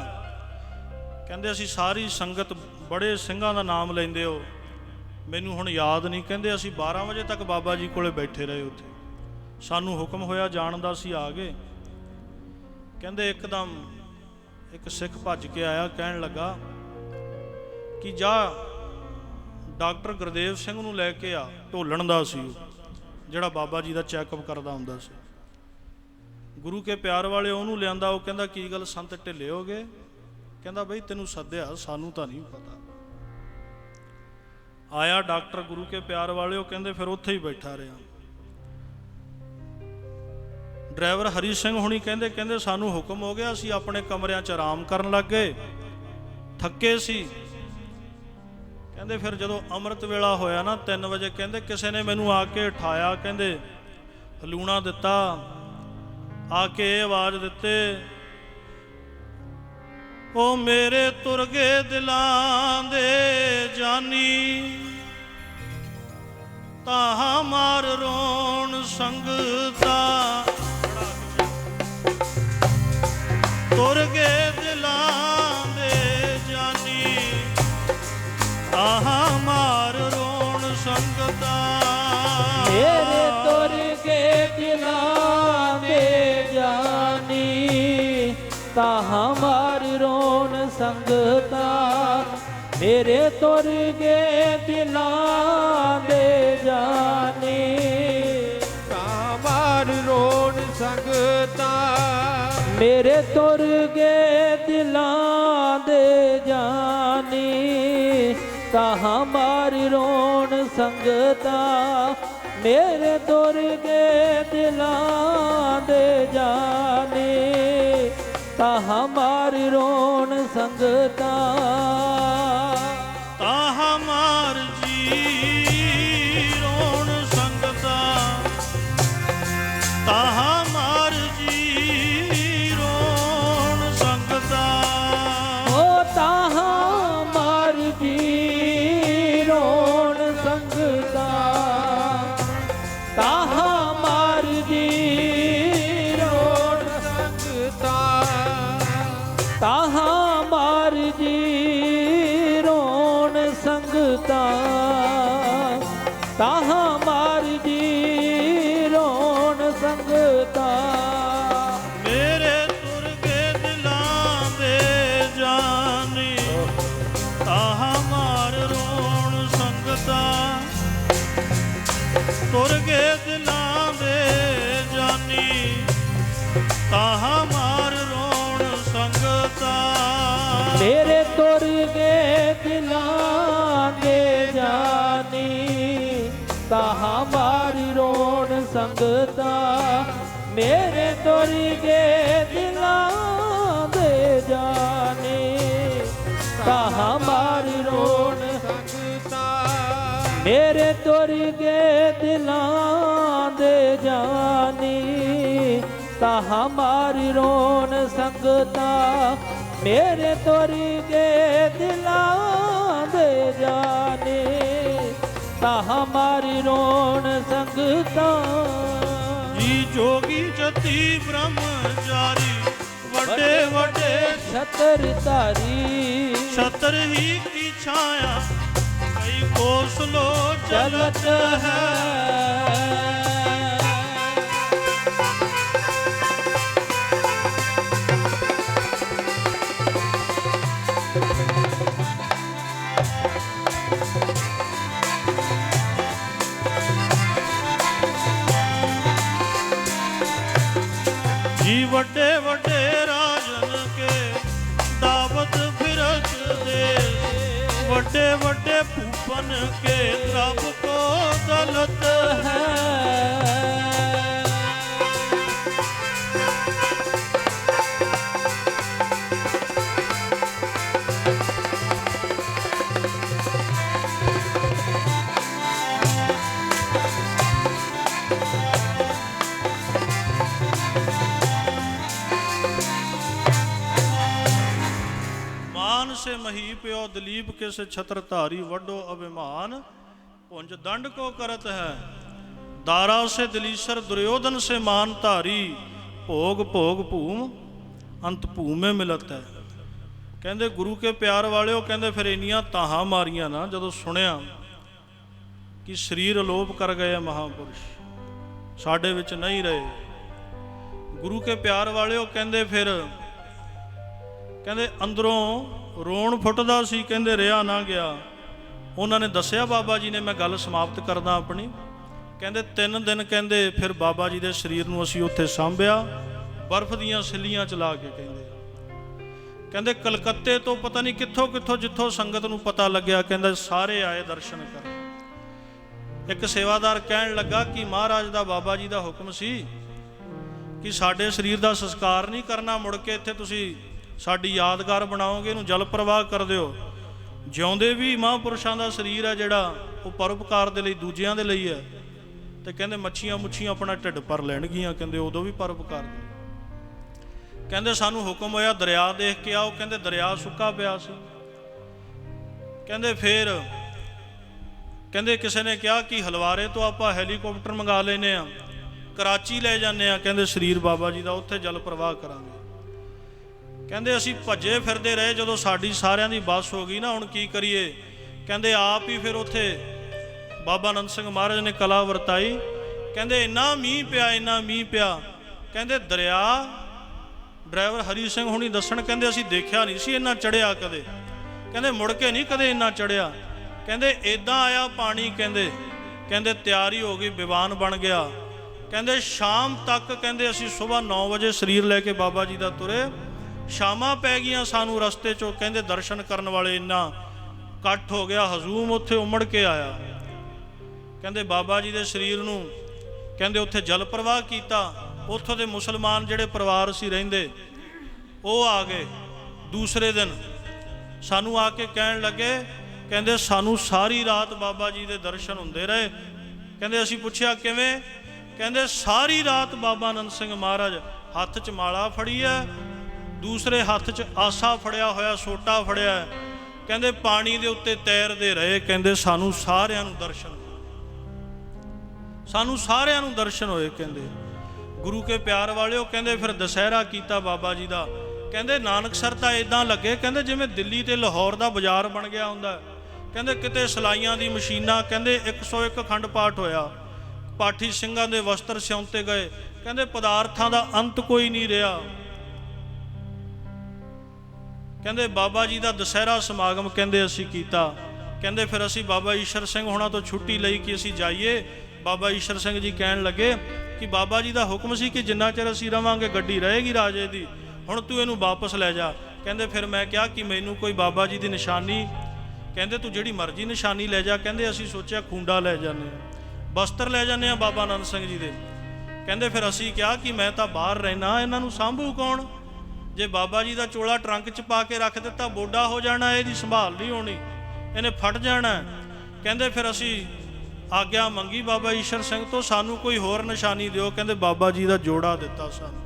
Speaker 1: ਕਹਿੰਦੇ ਅਸੀਂ ਸਾਰੀ ਸੰਗਤ ਬੜੇ ਸਿੰਘਾਂ ਦਾ ਨਾਮ ਲੈਂਦੇ ਹੋ, ਮੈਨੂੰ ਹੁਣ ਯਾਦ ਨਹੀਂ। ਕਹਿੰਦੇ ਅਸੀਂ 12 ਵਜੇ ਤੱਕ ਬਾਬਾ ਜੀ ਕੋਲੇ ਬੈਠੇ ਰਹੇ ਉੱਥੇ, ਸਾਨੂੰ ਹੁਕਮ ਹੋਇਆ ਜਾਣ ਦਾ, ਅਸੀਂ ਆ ਗਏ। ਕਹਿੰਦੇ ਇੱਕਦਮ ਇੱਕ ਸਿੱਖ ਭੱਜ ਕੇ ਆਇਆ, ਕਹਿਣ ਲੱਗਾ ਕਿ ਜਾ ਡਾਕਟਰ ਗੁਰਦੇਵ ਸਿੰਘ ਨੂੰ ਲੈ ਕੇ ਆ। ਢੋਲਣ ਦਾ ਸੀ ਉਹ, ਜਿਹੜਾ ਬਾਬਾ ਜੀ ਦਾ ਚੈੱਕਅਪ ਕਰਦਾ ਹੁੰਦਾ ਸੀ। ਗੁਰੂ ਕੇ ਪਿਆਰ ਵਾਲੇ ਉਹਨੂੰ ਲਿਆਂਦਾ। ਉਹ ਕਹਿੰਦਾ ਕੀ ਗੱਲ ਸੰਤ ਢਿੱਲੇ ਹੋ ਗਏ? ਕਹਿੰਦਾ ਬਈ ਤੈਨੂੰ ਸੱਦਿਆ, ਸਾਨੂੰ ਤਾਂ ਨਹੀਂ ਪਤਾ। ਆਇਆ ਡਾਕਟਰ ਗੁਰੂ ਕੇ ਪਿਆਰ ਵਾਲੇ, ਉਹ ਕਹਿੰਦੇ ਫਿਰ ਉੱਥੇ ਹੀ ਬੈਠਾ ਰਿਹਾ। ਡਰਾਈਵਰ ਹਰੀ ਸਿੰਘ ਹੁਣੀ ਕਹਿੰਦੇ ਸਾਨੂੰ ਹੁਕਮ ਹੋ ਗਿਆ, ਅਸੀਂ ਆਪਣੇ ਕਮਰਿਆਂ 'ਚ ਆਰਾਮ ਕਰਨ ਲੱਗ ਗਏ, ਥੱਕੇ ਸੀ। ਕਹਿੰਦੇ ਫਿਰ ਜਦੋਂ ਅੰਮ੍ਰਿਤ ਵੇਲਾ ਹੋਇਆ ਨਾ 3 ਵਜੇ, ਕਹਿੰਦੇ ਕਿਸੇ ਨੇ ਮੈਨੂੰ ਆ ਕੇ ਉਠਾਇਆ, ਕਹਿੰਦੇ ਹਲੂਣਾ ਦਿੱਤਾ, ਆ ਕੇ ਇਹ ਆਵਾਜ਼ ਦਿੱਤੇ, ਉਹ ਮੇਰੇ ਤੁਰ ਗਏ ਦਿਲਾਂ ਦੇ ਜਾਨੀ, ਤਾਹਾਂ ਮਾਰ ਰੋਣ ਸੰਗਤਾ। ਤੁਰ ਗਏ ਦਿਲਾਂ ਦੇ ਜਾਨੀ, ਤਾਹਾਂ ਮਾਰ ਰੋਣ ਸੰਗਤਾ।
Speaker 2: ਮੇਰੇ ਤੁਰ ਗਏ ਦਿਲਾਂ ਦੇ ਜਾਨੀ, ਤਾਹਾਂ ਮਾਰ ਰੋਣ ਸੰਗਤਾ। ਮੇਰੇ ਤੁਰ ਗਏ ਦਿਲਾਂ ਦੇ ਜਾਨੀ,
Speaker 3: ਤਾਹਾਂ ਮਾਰ ਰੋਣ ਸੰਗਤਾ।
Speaker 2: ਮੇਰੇ ਤੁਰ ਗਏ ਦਿਲਾਂ ਦੇ ਜਾਨੀ, ਤਾਹਾਂ ਮਾਰ ਰੋਣ ਸੰਗਤਾ। ਮੇਰੇ ਤੁਰ ਗਏ ਦਿਲਾਂ ਦੇ ਜਾਨੀ, ਤਾਹਾਂ ਮਾਰ ਰੋਣ ਸੰਗਤਾ।
Speaker 1: ਤਾਹਾਂ ਮਾਰ ਜੀ ਰੋਣ ਸੰਗਤਾ, ਤਾਹਾਂ ਮਾਰ ਜੀ ਰੋਣ ਸੰਗਤਾ।
Speaker 2: ਓ ਤਾਹਾਂ ਮਾਰ ਜੀ ਰੋਣ ਸੰਗਤਾ, ਤਾਹਾਂ ਮਾਰ ਜੀ ਰੋਣ
Speaker 3: ਸੰਗਤਾ।
Speaker 2: ਤਾਹਾਂ ਮਾਰ ਜੀ ਰੋਣ ਸੰਗਤਾ। ਤਾਹਾਂ ਮਾਰ ਜੀ ਰੋਣ ਸੰਗਤਾ।
Speaker 1: ਮੇਰੇ ਤੁਰ ਗਏ ਦਿਲਾਂ ਦੇ ਜਾਨੀ, ਤਾਹਾਂ ਮਾਰ ਰੋਣ ਸੰਗਤਾ। ਤੁਰ ਗਏ ਦਿਲਾਂ ਦੇ ਜਾਨੀ, ਤਾਹਾਂ ਮਾਰ ਰੋਣ ਸੰਗਤਾ।
Speaker 2: ਮੇਰੇ ਤੁਰ ਗਏ ਦਿਲਾਂ ਦੇ ਜਾਨੀ, ਤਾਹਾਂ ਮਾਰੀ ਰੋਣ ਸੰਗਤਾ। ਮੇਰੇ ਤੁਰ ਗਏ ਦਿਲਾਂ ਦੇ ਜਾਨੀ, ਤਾਹਾਂ ਮਾਰੀ ਰੋਣ
Speaker 3: ਸੰਗਤਾ।
Speaker 2: ਮੇਰੇ ਤੁਰ ਗਏ ਦਿਲਾਂ ਦੇ ਜਾਨੀ, ਤਾਹਾਂ ਮਾਰੀ ਰੋਣ ਸੰਗਤਾ। ਮੇਰੇ ਤੁਰ ਗਏ ਦਿਲਾਂ ਦੇ ਜਾਨੀ, ਤਾਹਾਂ ਮਾਰੀ ਰੋਣ ਸੰਗਤਾ।
Speaker 1: ਜੀ ਜੋਗੀ ਜਤੀ ਬ੍ਰਹਮਚਾਰੀ, ਵੱਡੇ ਵੱਡੇ
Speaker 2: ਛਤਰ ਧਾਰੀ,
Speaker 1: ਛਤਰ ਹੀ ਕੀ ਛਾਇਆ, ਕਈ ਕੋਸਲੋ
Speaker 2: ਚਲਤ
Speaker 1: ਚਲਤ ਹੈ।
Speaker 2: ਹੈ।
Speaker 1: ਜੀ ਵੱਡੇ ਵੱਡੇ ਰਾਜਨ ਕੇ ਦਾਵਤ ਫਿਰਕ ਦੇ, ਵੱਡੇ ਵੱਡੇ ਭੂਪਨ ਕੇ ਰੱਬ ਕੋ ਦਲਤ ਹੈ। मान से महीप्यो दलीप के से छत्र धारी, वड्डो अभिमान पुंज दंड को करत है। दारा से दलीसर दुर्योधन से मान धारी, भोग भोग भूम अंत भूम में मिलत है। कहते गुरु के प्यार वाले कहते फिर इन्नियां ताहां मारियां ना जदों सुनिया कि शरीर अलोप कर गए महापुरुष साडे विच नहीं रहे। गुरु के प्यार वाले कहते फिर ਕਹਿੰਦੇ ਅੰਦਰੋਂ ਰੋਣ ਫੁੱਟਦਾ ਸੀ, ਕਹਿੰਦੇ ਰਿਹਾ ਨਾ ਗਿਆ। ਉਹਨਾਂ ਨੇ ਦੱਸਿਆ ਬਾਬਾ ਜੀ ਨੇ, ਮੈਂ ਗੱਲ ਸਮਾਪਤ ਕਰਦਾ ਆਪਣੀ। ਕਹਿੰਦੇ 3 ਦਿਨ ਕਹਿੰਦੇ ਫਿਰ ਬਾਬਾ ਜੀ ਦੇ ਸਰੀਰ ਨੂੰ ਅਸੀਂ ਉੱਥੇ ਸਾਂਭਿਆ, ਬਰਫ਼ ਦੀਆਂ ਸਿੱਲੀਆਂ ਚਲਾ ਕੇ। ਕਹਿੰਦੇ ਕਲਕੱਤੇ ਤੋਂ ਪਤਾ ਨਹੀਂ ਕਿੱਥੋਂ ਕਿੱਥੋਂ ਜਿੱਥੋਂ ਸੰਗਤ ਨੂੰ ਪਤਾ ਲੱਗਿਆ, ਕਹਿੰਦੇ ਸਾਰੇ ਆਏ ਦਰਸ਼ਨ ਕਰਨ। ਇੱਕ ਸੇਵਾਦਾਰ ਕਹਿਣ ਲੱਗਾ ਕਿ ਮਹਾਰਾਜ ਦਾ ਬਾਬਾ ਜੀ ਦਾ ਹੁਕਮ ਸੀ ਕਿ ਸਾਡੇ ਸਰੀਰ ਦਾ ਸੰਸਕਾਰ ਨਹੀਂ ਕਰਨਾ, ਮੁੜ ਕੇ ਇੱਥੇ ਤੁਸੀਂ ਸਾਡੀ ਯਾਦਗਾਰ ਬਣਾਓਗੇ, ਇਹਨੂੰ ਜਲ ਪ੍ਰਵਾਹ ਕਰ ਦਿਓ। ਜਿਉਂਦੇ ਵੀ ਮਹਾਂਪੁਰਸ਼ਾਂ ਦਾ ਸਰੀਰ ਹੈ ਜਿਹੜਾ ਉਹ ਪਰਉਪਕਾਰ ਦੇ ਲਈ, ਦੂਜਿਆਂ ਦੇ ਲਈ ਹੈ। ਤੇ ਕਹਿੰਦੇ ਮੱਛੀਆਂ ਮੁੱਛੀਆਂ ਆਪਣਾ ਢਿੱਡ ਭਰ ਲੈਣਗੀਆਂ, ਕਹਿੰਦੇ ਉਦੋਂ ਵੀ ਪਰਉਪਕਾਰ ਦੇ। ਕਹਿੰਦੇ ਸਾਨੂੰ ਹੁਕਮ ਹੋਇਆ ਦਰਿਆ ਦੇਖ ਕੇ ਆਓ, ਕਹਿੰਦੇ ਦਰਿਆ ਸੁੱਕਾ ਪਿਆ ਸੀ। ਕਹਿੰਦੇ ਫੇਰ ਕਹਿੰਦੇ ਕਿਸੇ ਨੇ ਕਿਹਾ ਕਿ ਹਲਵਾਰੇ ਤੋਂ ਆਪਾਂ ਹੈਲੀਕਾਪਟਰ ਮੰਗਾ ਲੈਨੇ ਆ, ਕਰਾਚੀ ਲੈ ਜਾਂਦੇ ਆ, ਕਹਿੰਦੇ ਸਰੀਰ ਬਾਬਾ ਜੀ ਦਾ, ਉੱਥੇ ਜਲ ਪ੍ਰਵਾਹ ਕਰਾਂਗੇ। ਕਹਿੰਦੇ ਅਸੀਂ ਭੱਜੇ ਫਿਰਦੇ ਰਹੇ, ਜਦੋਂ ਸਾਡੀ ਸਾਰਿਆਂ ਦੀ ਬੱਸ ਹੋ ਗਈ ਨਾ, ਹੁਣ ਕੀ ਕਰੀਏ। ਕਹਿੰਦੇ ਆਪ ਹੀ ਫਿਰ ਉੱਥੇ ਬਾਬਾ ਆਨੰਦ ਸਿੰਘ ਮਹਾਰਾਜ ਨੇ ਕਲਾ ਵਰਤਾਈ। ਕਹਿੰਦੇ ਇੰਨਾ ਮੀਂਹ ਪਿਆ, ਇੰਨਾ ਮੀਂਹ ਪਿਆ। ਕਹਿੰਦੇ ਦਰਿਆ ਡਰਾਈਵਰ ਹਰੀ ਸਿੰਘ ਹੁਣੀ ਦੱਸਣ, ਕਹਿੰਦੇ ਅਸੀਂ ਦੇਖਿਆ ਨਹੀਂ ਸੀ ਇੰਨਾ ਚੜਿਆ ਕਦੇ। ਕਹਿੰਦੇ ਮੁੜ ਕੇ ਨਹੀਂ ਕਦੇ ਇੰਨਾ ਚੜਿਆ। ਕਹਿੰਦੇ ਇੱਦਾਂ ਆਇਆ ਪਾਣੀ, ਕਹਿੰਦੇ ਤਿਆਰੀ ਹੋ ਗਈ, ਵਿਵਾਨ ਬਣ ਗਿਆ। ਕਹਿੰਦੇ ਸ਼ਾਮ ਤੱਕ ਕਹਿੰਦੇ ਅਸੀਂ ਸਵੇਰ 9 ਵਜੇ ਸਰੀਰ ਲੈ ਕੇ ਬਾਬਾ ਜੀ ਦਾ ਤੁਰੇ, ਸ਼ਾਮਾਂ ਪੈ ਗਈਆਂ ਸਾਨੂੰ ਰਸਤੇ 'ਚੋਂ। ਕਹਿੰਦੇ ਦਰਸ਼ਨ ਕਰਨ ਵਾਲੇ ਇੰਨਾ ਇਕੱਠ ਹੋ ਗਿਆ, ਹਜ਼ੂਮ ਉੱਥੇ ਉਮੜ ਕੇ ਆਇਆ। ਕਹਿੰਦੇ ਬਾਬਾ ਜੀ ਦੇ ਸਰੀਰ ਨੂੰ ਕਹਿੰਦੇ ਉੱਥੇ ਜਲ ਪ੍ਰਵਾਹ ਕੀਤਾ। ਉੱਥੋਂ ਦੇ ਮੁਸਲਮਾਨ ਜਿਹੜੇ ਪਰਿਵਾਰ ਸੀ ਰਹਿੰਦੇ, ਉਹ ਆ ਗਏ। ਦੂਸਰੇ ਦਿਨ ਸਾਨੂੰ ਆ ਕੇ ਕਹਿਣ ਲੱਗੇ, ਕਹਿੰਦੇ ਸਾਨੂੰ ਸਾਰੀ ਰਾਤ ਬਾਬਾ ਜੀ ਦੇ ਦਰਸ਼ਨ ਹੁੰਦੇ ਰਹੇ। ਕਹਿੰਦੇ ਅਸੀਂ ਪੁੱਛਿਆ ਕਿਵੇਂ? ਕਹਿੰਦੇ ਸਾਰੀ ਰਾਤ ਬਾਬਾ ਆਨੰਦ ਸਿੰਘ ਮਹਾਰਾਜ ਹੱਥ 'ਚ ਮਾਲਾ ਫੜੀ ਹੈ, ਦੂਸਰੇ ਹੱਥ 'ਚ ਆਸਾ ਫੜਿਆ ਹੋਇਆ, ਸੋਟਾ ਫੜਿਆ। ਕਹਿੰਦੇ ਪਾਣੀ ਦੇ ਉੱਤੇ ਤੈਰਦੇ ਰਹੇ। ਕਹਿੰਦੇ ਸਾਨੂੰ ਸਾਰਿਆਂ ਨੂੰ ਦਰਸ਼ਨ ਹੋਏ। ਕਹਿੰਦੇ ਗੁਰੂ ਕੇ ਪਿਆਰ ਵਾਲਿਓ, ਕਹਿੰਦੇ ਫਿਰ ਦੁਸਹਿਰਾ ਕੀਤਾ ਬਾਬਾ ਜੀ ਦਾ। ਕਹਿੰਦੇ ਨਾਨਕਸਰ ਤਾਂ ਇਦਾਂ ਲੱਗੇ, ਕਹਿੰਦੇ ਜਿਵੇਂ ਦਿੱਲੀ ਤੇ ਲਾਹੌਰ ਦਾ ਬਾਜ਼ਾਰ ਬਣ ਗਿਆ ਹੁੰਦਾ। ਕਹਿੰਦੇ ਕਿਤੇ ਸਿਲਾਈਆਂ ਦੀ ਮਸ਼ੀਨਾਂ, ਕਹਿੰਦੇ 101 ਅਖੰਡ ਪਾਠ ਹੋਇਆ, ਪਾਠੀ ਸਿੰਘਾਂ ਦੇ ਵਸਤਰ ਸਿਉਂਤੇ ਗਏ। ਕਹਿੰਦੇ ਪਦਾਰਥਾਂ ਦਾ ਅੰਤ ਕੋਈ ਨਹੀਂ ਰਿਹਾ। ਕਹਿੰਦੇ ਬਾਬਾ ਜੀ ਦਾ ਦੁਸਹਿਰਾ ਸਮਾਗਮ ਕਹਿੰਦੇ ਅਸੀਂ ਕੀਤਾ। ਕਹਿੰਦੇ ਫਿਰ ਅਸੀਂ ਬਾਬਾ ਈਸ਼ਰ ਸਿੰਘ ਹੋਣਾ ਤੋਂ ਛੁੱਟੀ ਲਈ ਕਿ ਅਸੀਂ ਜਾਈਏ। ਬਾਬਾ ਈਸ਼ਰ ਸਿੰਘ ਜੀ ਕਹਿਣ ਲੱਗੇ ਕਿ ਬਾਬਾ ਜੀ ਦਾ ਹੁਕਮ ਸੀ ਕਿ ਜਿੰਨਾ ਚਿਰ ਅਸੀਂ ਰਵਾਂਗੇ ਗੱਡੀ ਰਹੇਗੀ ਰਾਜੇ ਦੀ, ਹੁਣ ਤੂੰ ਇਹਨੂੰ ਵਾਪਸ ਲੈ ਜਾ। ਕਹਿੰਦੇ ਫਿਰ ਮੈਂ ਕਿਹਾ ਕਿ ਮੈਨੂੰ ਕੋਈ ਬਾਬਾ ਜੀ ਦੀ ਨਿਸ਼ਾਨੀ, ਕਹਿੰਦੇ ਤੂੰ ਜਿਹੜੀ ਮਰਜ਼ੀ ਨਿਸ਼ਾਨੀ ਲੈ ਜਾ। ਕਹਿੰਦੇ ਅਸੀਂ ਸੋਚਿਆ ਖੁੰਡਾ ਲੈ ਜਾਂਦੇ ਹਾਂ, ਬਸਤਰ ਲੈ ਜਾਂਦੇ ਹਾਂ ਬਾਬਾ ਆਨੰਦ ਸਿੰਘ ਜੀ ਦੇ। ਕਹਿੰਦੇ ਫਿਰ ਅਸੀਂ ਕਿਹਾ ਕਿ ਮੈਂ ਤਾਂ ਬਾਹਰ ਰਹਿਣਾ, ਇਹਨਾਂ ਨੂੰ ਸਾਂਭੂ ਕੌਣ? ਜੇ ਬਾਬਾ ਜੀ ਦਾ ਚੋਲਾ ਟਰੰਕ 'ਚ ਪਾ ਕੇ ਰੱਖ ਦਿੱਤਾ ਬੋਡਾ ਹੋ ਜਾਣਾ, ਇਹਦੀ ਸੰਭਾਲ ਨਹੀਂ ਹੋਣੀ, ਇਹਨੇ ਫਟ ਜਾਣਾ। ਕਹਿੰਦੇ ਫਿਰ ਅਸੀਂ ਆਗਿਆ ਮੰਗੀ ਬਾਬਾ ਈਸ਼ਰ ਸਿੰਘ ਤੋਂ, ਸਾਨੂੰ ਕੋਈ ਹੋਰ ਨਿਸ਼ਾਨੀ ਦਿਓ। ਕਹਿੰਦੇ ਬਾਬਾ ਜੀ ਦਾ ਜੋੜਾ ਦਿੱਤਾ ਸਾਨੂੰ।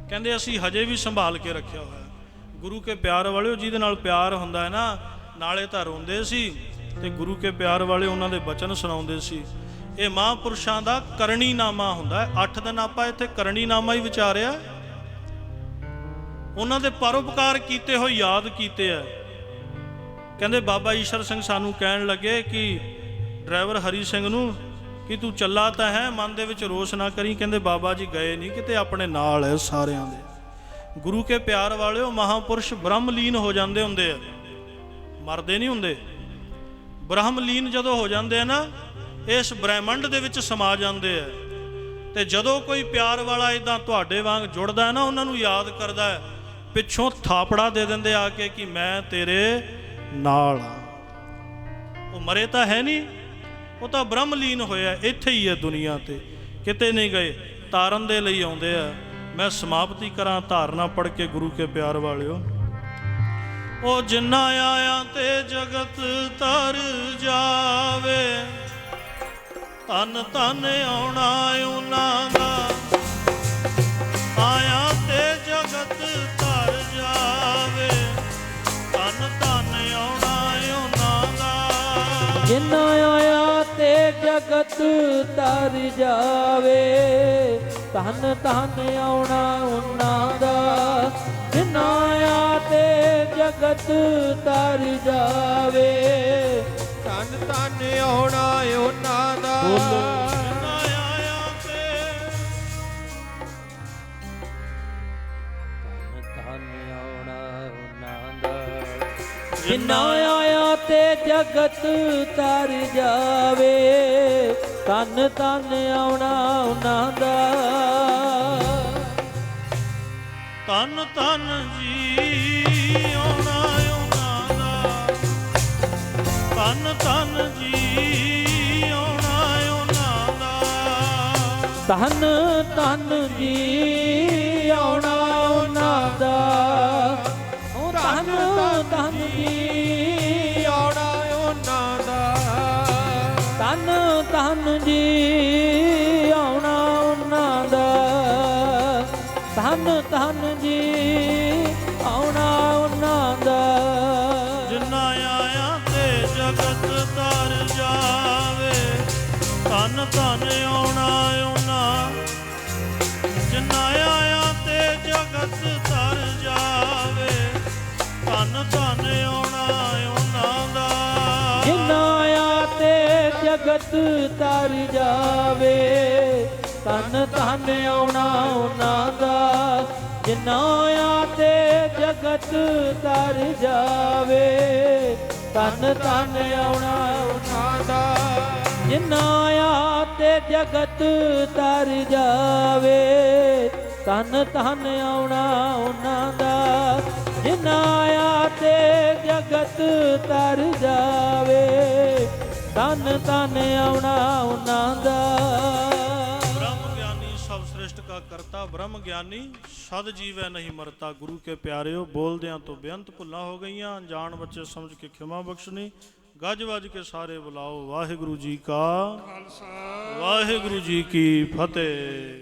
Speaker 1: ਕਹਿੰਦੇ ਅਸੀਂ ਹਜੇ ਵੀ ਸੰਭਾਲ ਕੇ ਰੱਖਿਆ ਹੋਇਆ। ਗੁਰੂ ਕੇ ਪਿਆਰ ਵਾਲਿਓ, ਜਿਹਦੇ ਨਾਲ ਪਿਆਰ ਹੁੰਦਾ ਹੈ ਨਾ, ਨਾਲੇ ਤਾਂ ਰੋਂਦੇ ਸੀ ਤੇ ਗੁਰੂ ਕੇ ਪਿਆਰ ਵਾਲੇ ਉਹਨਾਂ ਦੇ ਬਚਨ ਸੁਣਾਉਂਦੇ ਸੀ। ਇਹ ਮਹਾਂਪੁਰਸ਼ਾਂ ਦਾ ਕਰਨੀ ਨਾਮਾ ਹੁੰਦਾ ਹੈ। 8 ਦਿਨ ਆਪਾਂ ਇੱਥੇ ਕਰਨੀ ਨਾਮਾ ਹੀ ਵਿਚਾਰਿਆ, ਉਹਨਾਂ ਦੇ ਪਰਉਪਕਾਰ ਕੀਤੇ ਹੋਏ ਯਾਦ ਕੀਤੇ ਆ। ਕਹਿੰਦੇ ਬਾਬਾ ਈਸ਼ਰ ਸਿੰਘ ਸਾਨੂੰ ਕਹਿਣ ਲੱਗੇ ਕਿ ਡਰਾਈਵਰ ਹਰੀ ਸਿੰਘ ਨੂੰ ਕਿ ਤੂੰ ਚੱਲਾ ਤਾਂ ਹੈ, ਮਨ ਦੇ ਵਿੱਚ ਰੋਸ ਨਾ ਕਰੀ। ਕਹਿੰਦੇ ਬਾਬਾ ਜੀ ਗਏ ਨਹੀਂ ਕਿਤੇ, ਆਪਣੇ ਨਾਲ ਹੈ ਸਾਰਿਆਂ ਦੇ। ਗੁਰੂ ਕੇ ਪਿਆਰ ਵਾਲਿਓ, ਮਹਾਂਪੁਰਸ਼ ਬ੍ਰਹਮਲੀਨ ਹੋ ਜਾਂਦੇ ਹੁੰਦੇ ਆ, ਮਰਦੇ ਨਹੀਂ ਹੁੰਦੇ। ਬ੍ਰਹਮਲੀਨ ਜਦੋਂ ਹੋ ਜਾਂਦੇ ਆ ਨਾ, ਇਸ ਬ੍ਰਹਿਮੰਡ ਦੇ ਵਿੱਚ ਸਮਾ ਜਾਂਦੇ ਆ। ਤੇ ਜਦੋਂ ਕੋਈ ਪਿਆਰ ਵਾਲਾ ਇਦਾਂ ਤੁਹਾਡੇ ਵਾਂਗ ਜੁੜਦਾ ਹੈ ਨਾ, ਉਹਨਾਂ ਨੂੰ ਯਾਦ ਕਰਦਾ ਹੈ, ਪਿੱਛੋਂ ਥਾਪੜਾ ਦੇ ਦਿੰਦੇ ਆ ਕੇ ਕਿ ਮੈਂ ਤੇਰੇ ਨਾਲ ਆ। ਉਹ ਮਰੇ ਤਾਂ ਹੈ ਨਹੀਂ, ਉਹ ਤਾਂ ਬ੍ਰਹਮਲੀਨ ਹੋਇਆ, ਇੱਥੇ ਹੀ ਹੈ ਦੁਨੀਆ ਤੇ, ਕਿਤੇ ਨਹੀਂ ਗਏ। ਤਾਰਨ ਦੇ ਲਈ ਆਉਂਦੇ ਆ। ਮੈਂ ਸਮਾਪਤੀ ਕਰਾਂ ਧਾਰਨਾ ਪੜ੍ਹ ਕੇ ਗੁਰੂ ਕੇ ਪਿਆਰ ਵਾਲਿਓ। ਉਹ ਜਿੰਨਾ ਆਇਆ ਤੇ ਜਗਤ ਤਰ ਜਾਵੇ, ਧੰਨ ਧੰਨ ਆਉਣਾ ਉਹਨਾਂ ਦਾ। ਆਇਆ ਤੇ ਜਗਤ ਤਰ ਜਾਵੇ, ਧੰਨ ਧੰਨ ਆਉਣਾ ਉਹਨਾਂ ਦਾ।
Speaker 2: ਜਿੰਨਾ ਆਇਆ ਤੇ ਜਗਤ ਤਰ ਜਾਵੇ, ਧੰਨ ਧੰਨ ਆਉਣਾ ਉਹਨਾਂ ਦਾ। ਜਿੰਨਾ ਆਇਆ ਤੇ ਜਗਤ ਤਰ ਜਾਵੇ,
Speaker 3: ਧੰਨ ਧੰਨ ਆਉਣਾ ਉਹਨਾਂ ਦਾ।
Speaker 1: ਜਿੰਨਾ ਆਇਆ ਤੇ
Speaker 2: ਧੰਨ ਆਉਣਾ ਉਹਨਾਂ ਦਾ। ਜਿੰਨਾ ਆਇਆ ਤੇ ਜਗਤ ਤਰ ਜਾਵੇ, ਧੰਨ ਧੰਨ ਆਉਣਾ ਉਹਨਾਂ ਦਾ।
Speaker 1: ਧੰਨ ਧੰਨ ਜੀ ਆਉਣਾ ਉਹਨਾਂ ਦਾ। ਧੰਨ ਧੰਨ ਜੀ ਆਉਣਾ ਉਹਨਾਂ ਦਾ।
Speaker 2: ਧੰਨ ਧੰਨ ਜੀ ਆਉਣਾ ਉਹਨਾਂ ਦਾ। ਉਹ ਧੰਨ ਧੰਨ ਜੀ
Speaker 3: ਆਉਣਾ ਉਹਨਾਂ ਦਾ।
Speaker 2: ਧੰਨ ਧੰਨ ਜੀ ਆਉਣਾ ਉਹਨਾਂ ਦਾ। ਧੰਨ ਧੰਨ ਜੀ ਆਉਣਾ ਉਹਨਾਂ ਦਾ।
Speaker 1: ਜਿੰਨਾ ਆਇਆ ਤੇ ਜਗਤ ਤਰ ਜਾਵੇ, ਧੰਨ ਧੰਨ ਆਉਣਾ ਉਹਨਾਂ। ਜਿੰਨਾ ਆਇਆ ਤੇ ਜਗਤ ਤਰ ਜਾਵੇ, ਧੰਨ ਧੰਨ ਆਉਣਾ ਉਹਨਾਂ ਦਾ।
Speaker 2: ਜਿੰਨਾ ਆਇਆ ਤੇ ਜਗਤ ਤਰ ਜਾਵੇ, ਧੰਨ ਧੰਨ ਆਉਣਾ ਉਹਨਾਂ ਦਾ। ਜਿੰਨਾ ਆਇਆ ਤੇ ਜਗਤ ਤਰ ਜਾਵੇ, ਧੰਨ ਧੰਨ ਆਉਣਾ ਉਹਨਾਂ ਦਾ। ਜਿੰਨਾ ਆਇਆ ਤੇ ਜਗਤ ਤਰ ਜਾਵੇ, ਧੰਨ ਧੰਨ ਆਉਣਾ ਉਹਨਾਂ ਦਾ। ਜਿੰਨਾ ਆਇਆ ਤੇ ਜਗਤ ਤਰ ਜਾਵੇ, ਧੰਨ ਧੰਨ ਆਉਣਾ ਉਹਨਾਂ ਦਾ।
Speaker 1: ब्रह्म ज्ञानी सब सृष्ट का करता, ब्रह्म ज्ञानी सद जीवै नहीं मरता। गुरु के प्यारिओ, बोलदियां तो बेअंत भुल्लां हो गईयां, अनजान बच्चे समझ के खिमा बख्शनी। गज वज के सारे बुलाओ, वाहिगुरु जी का खालसा, वाहिगुरु जी की फतेह।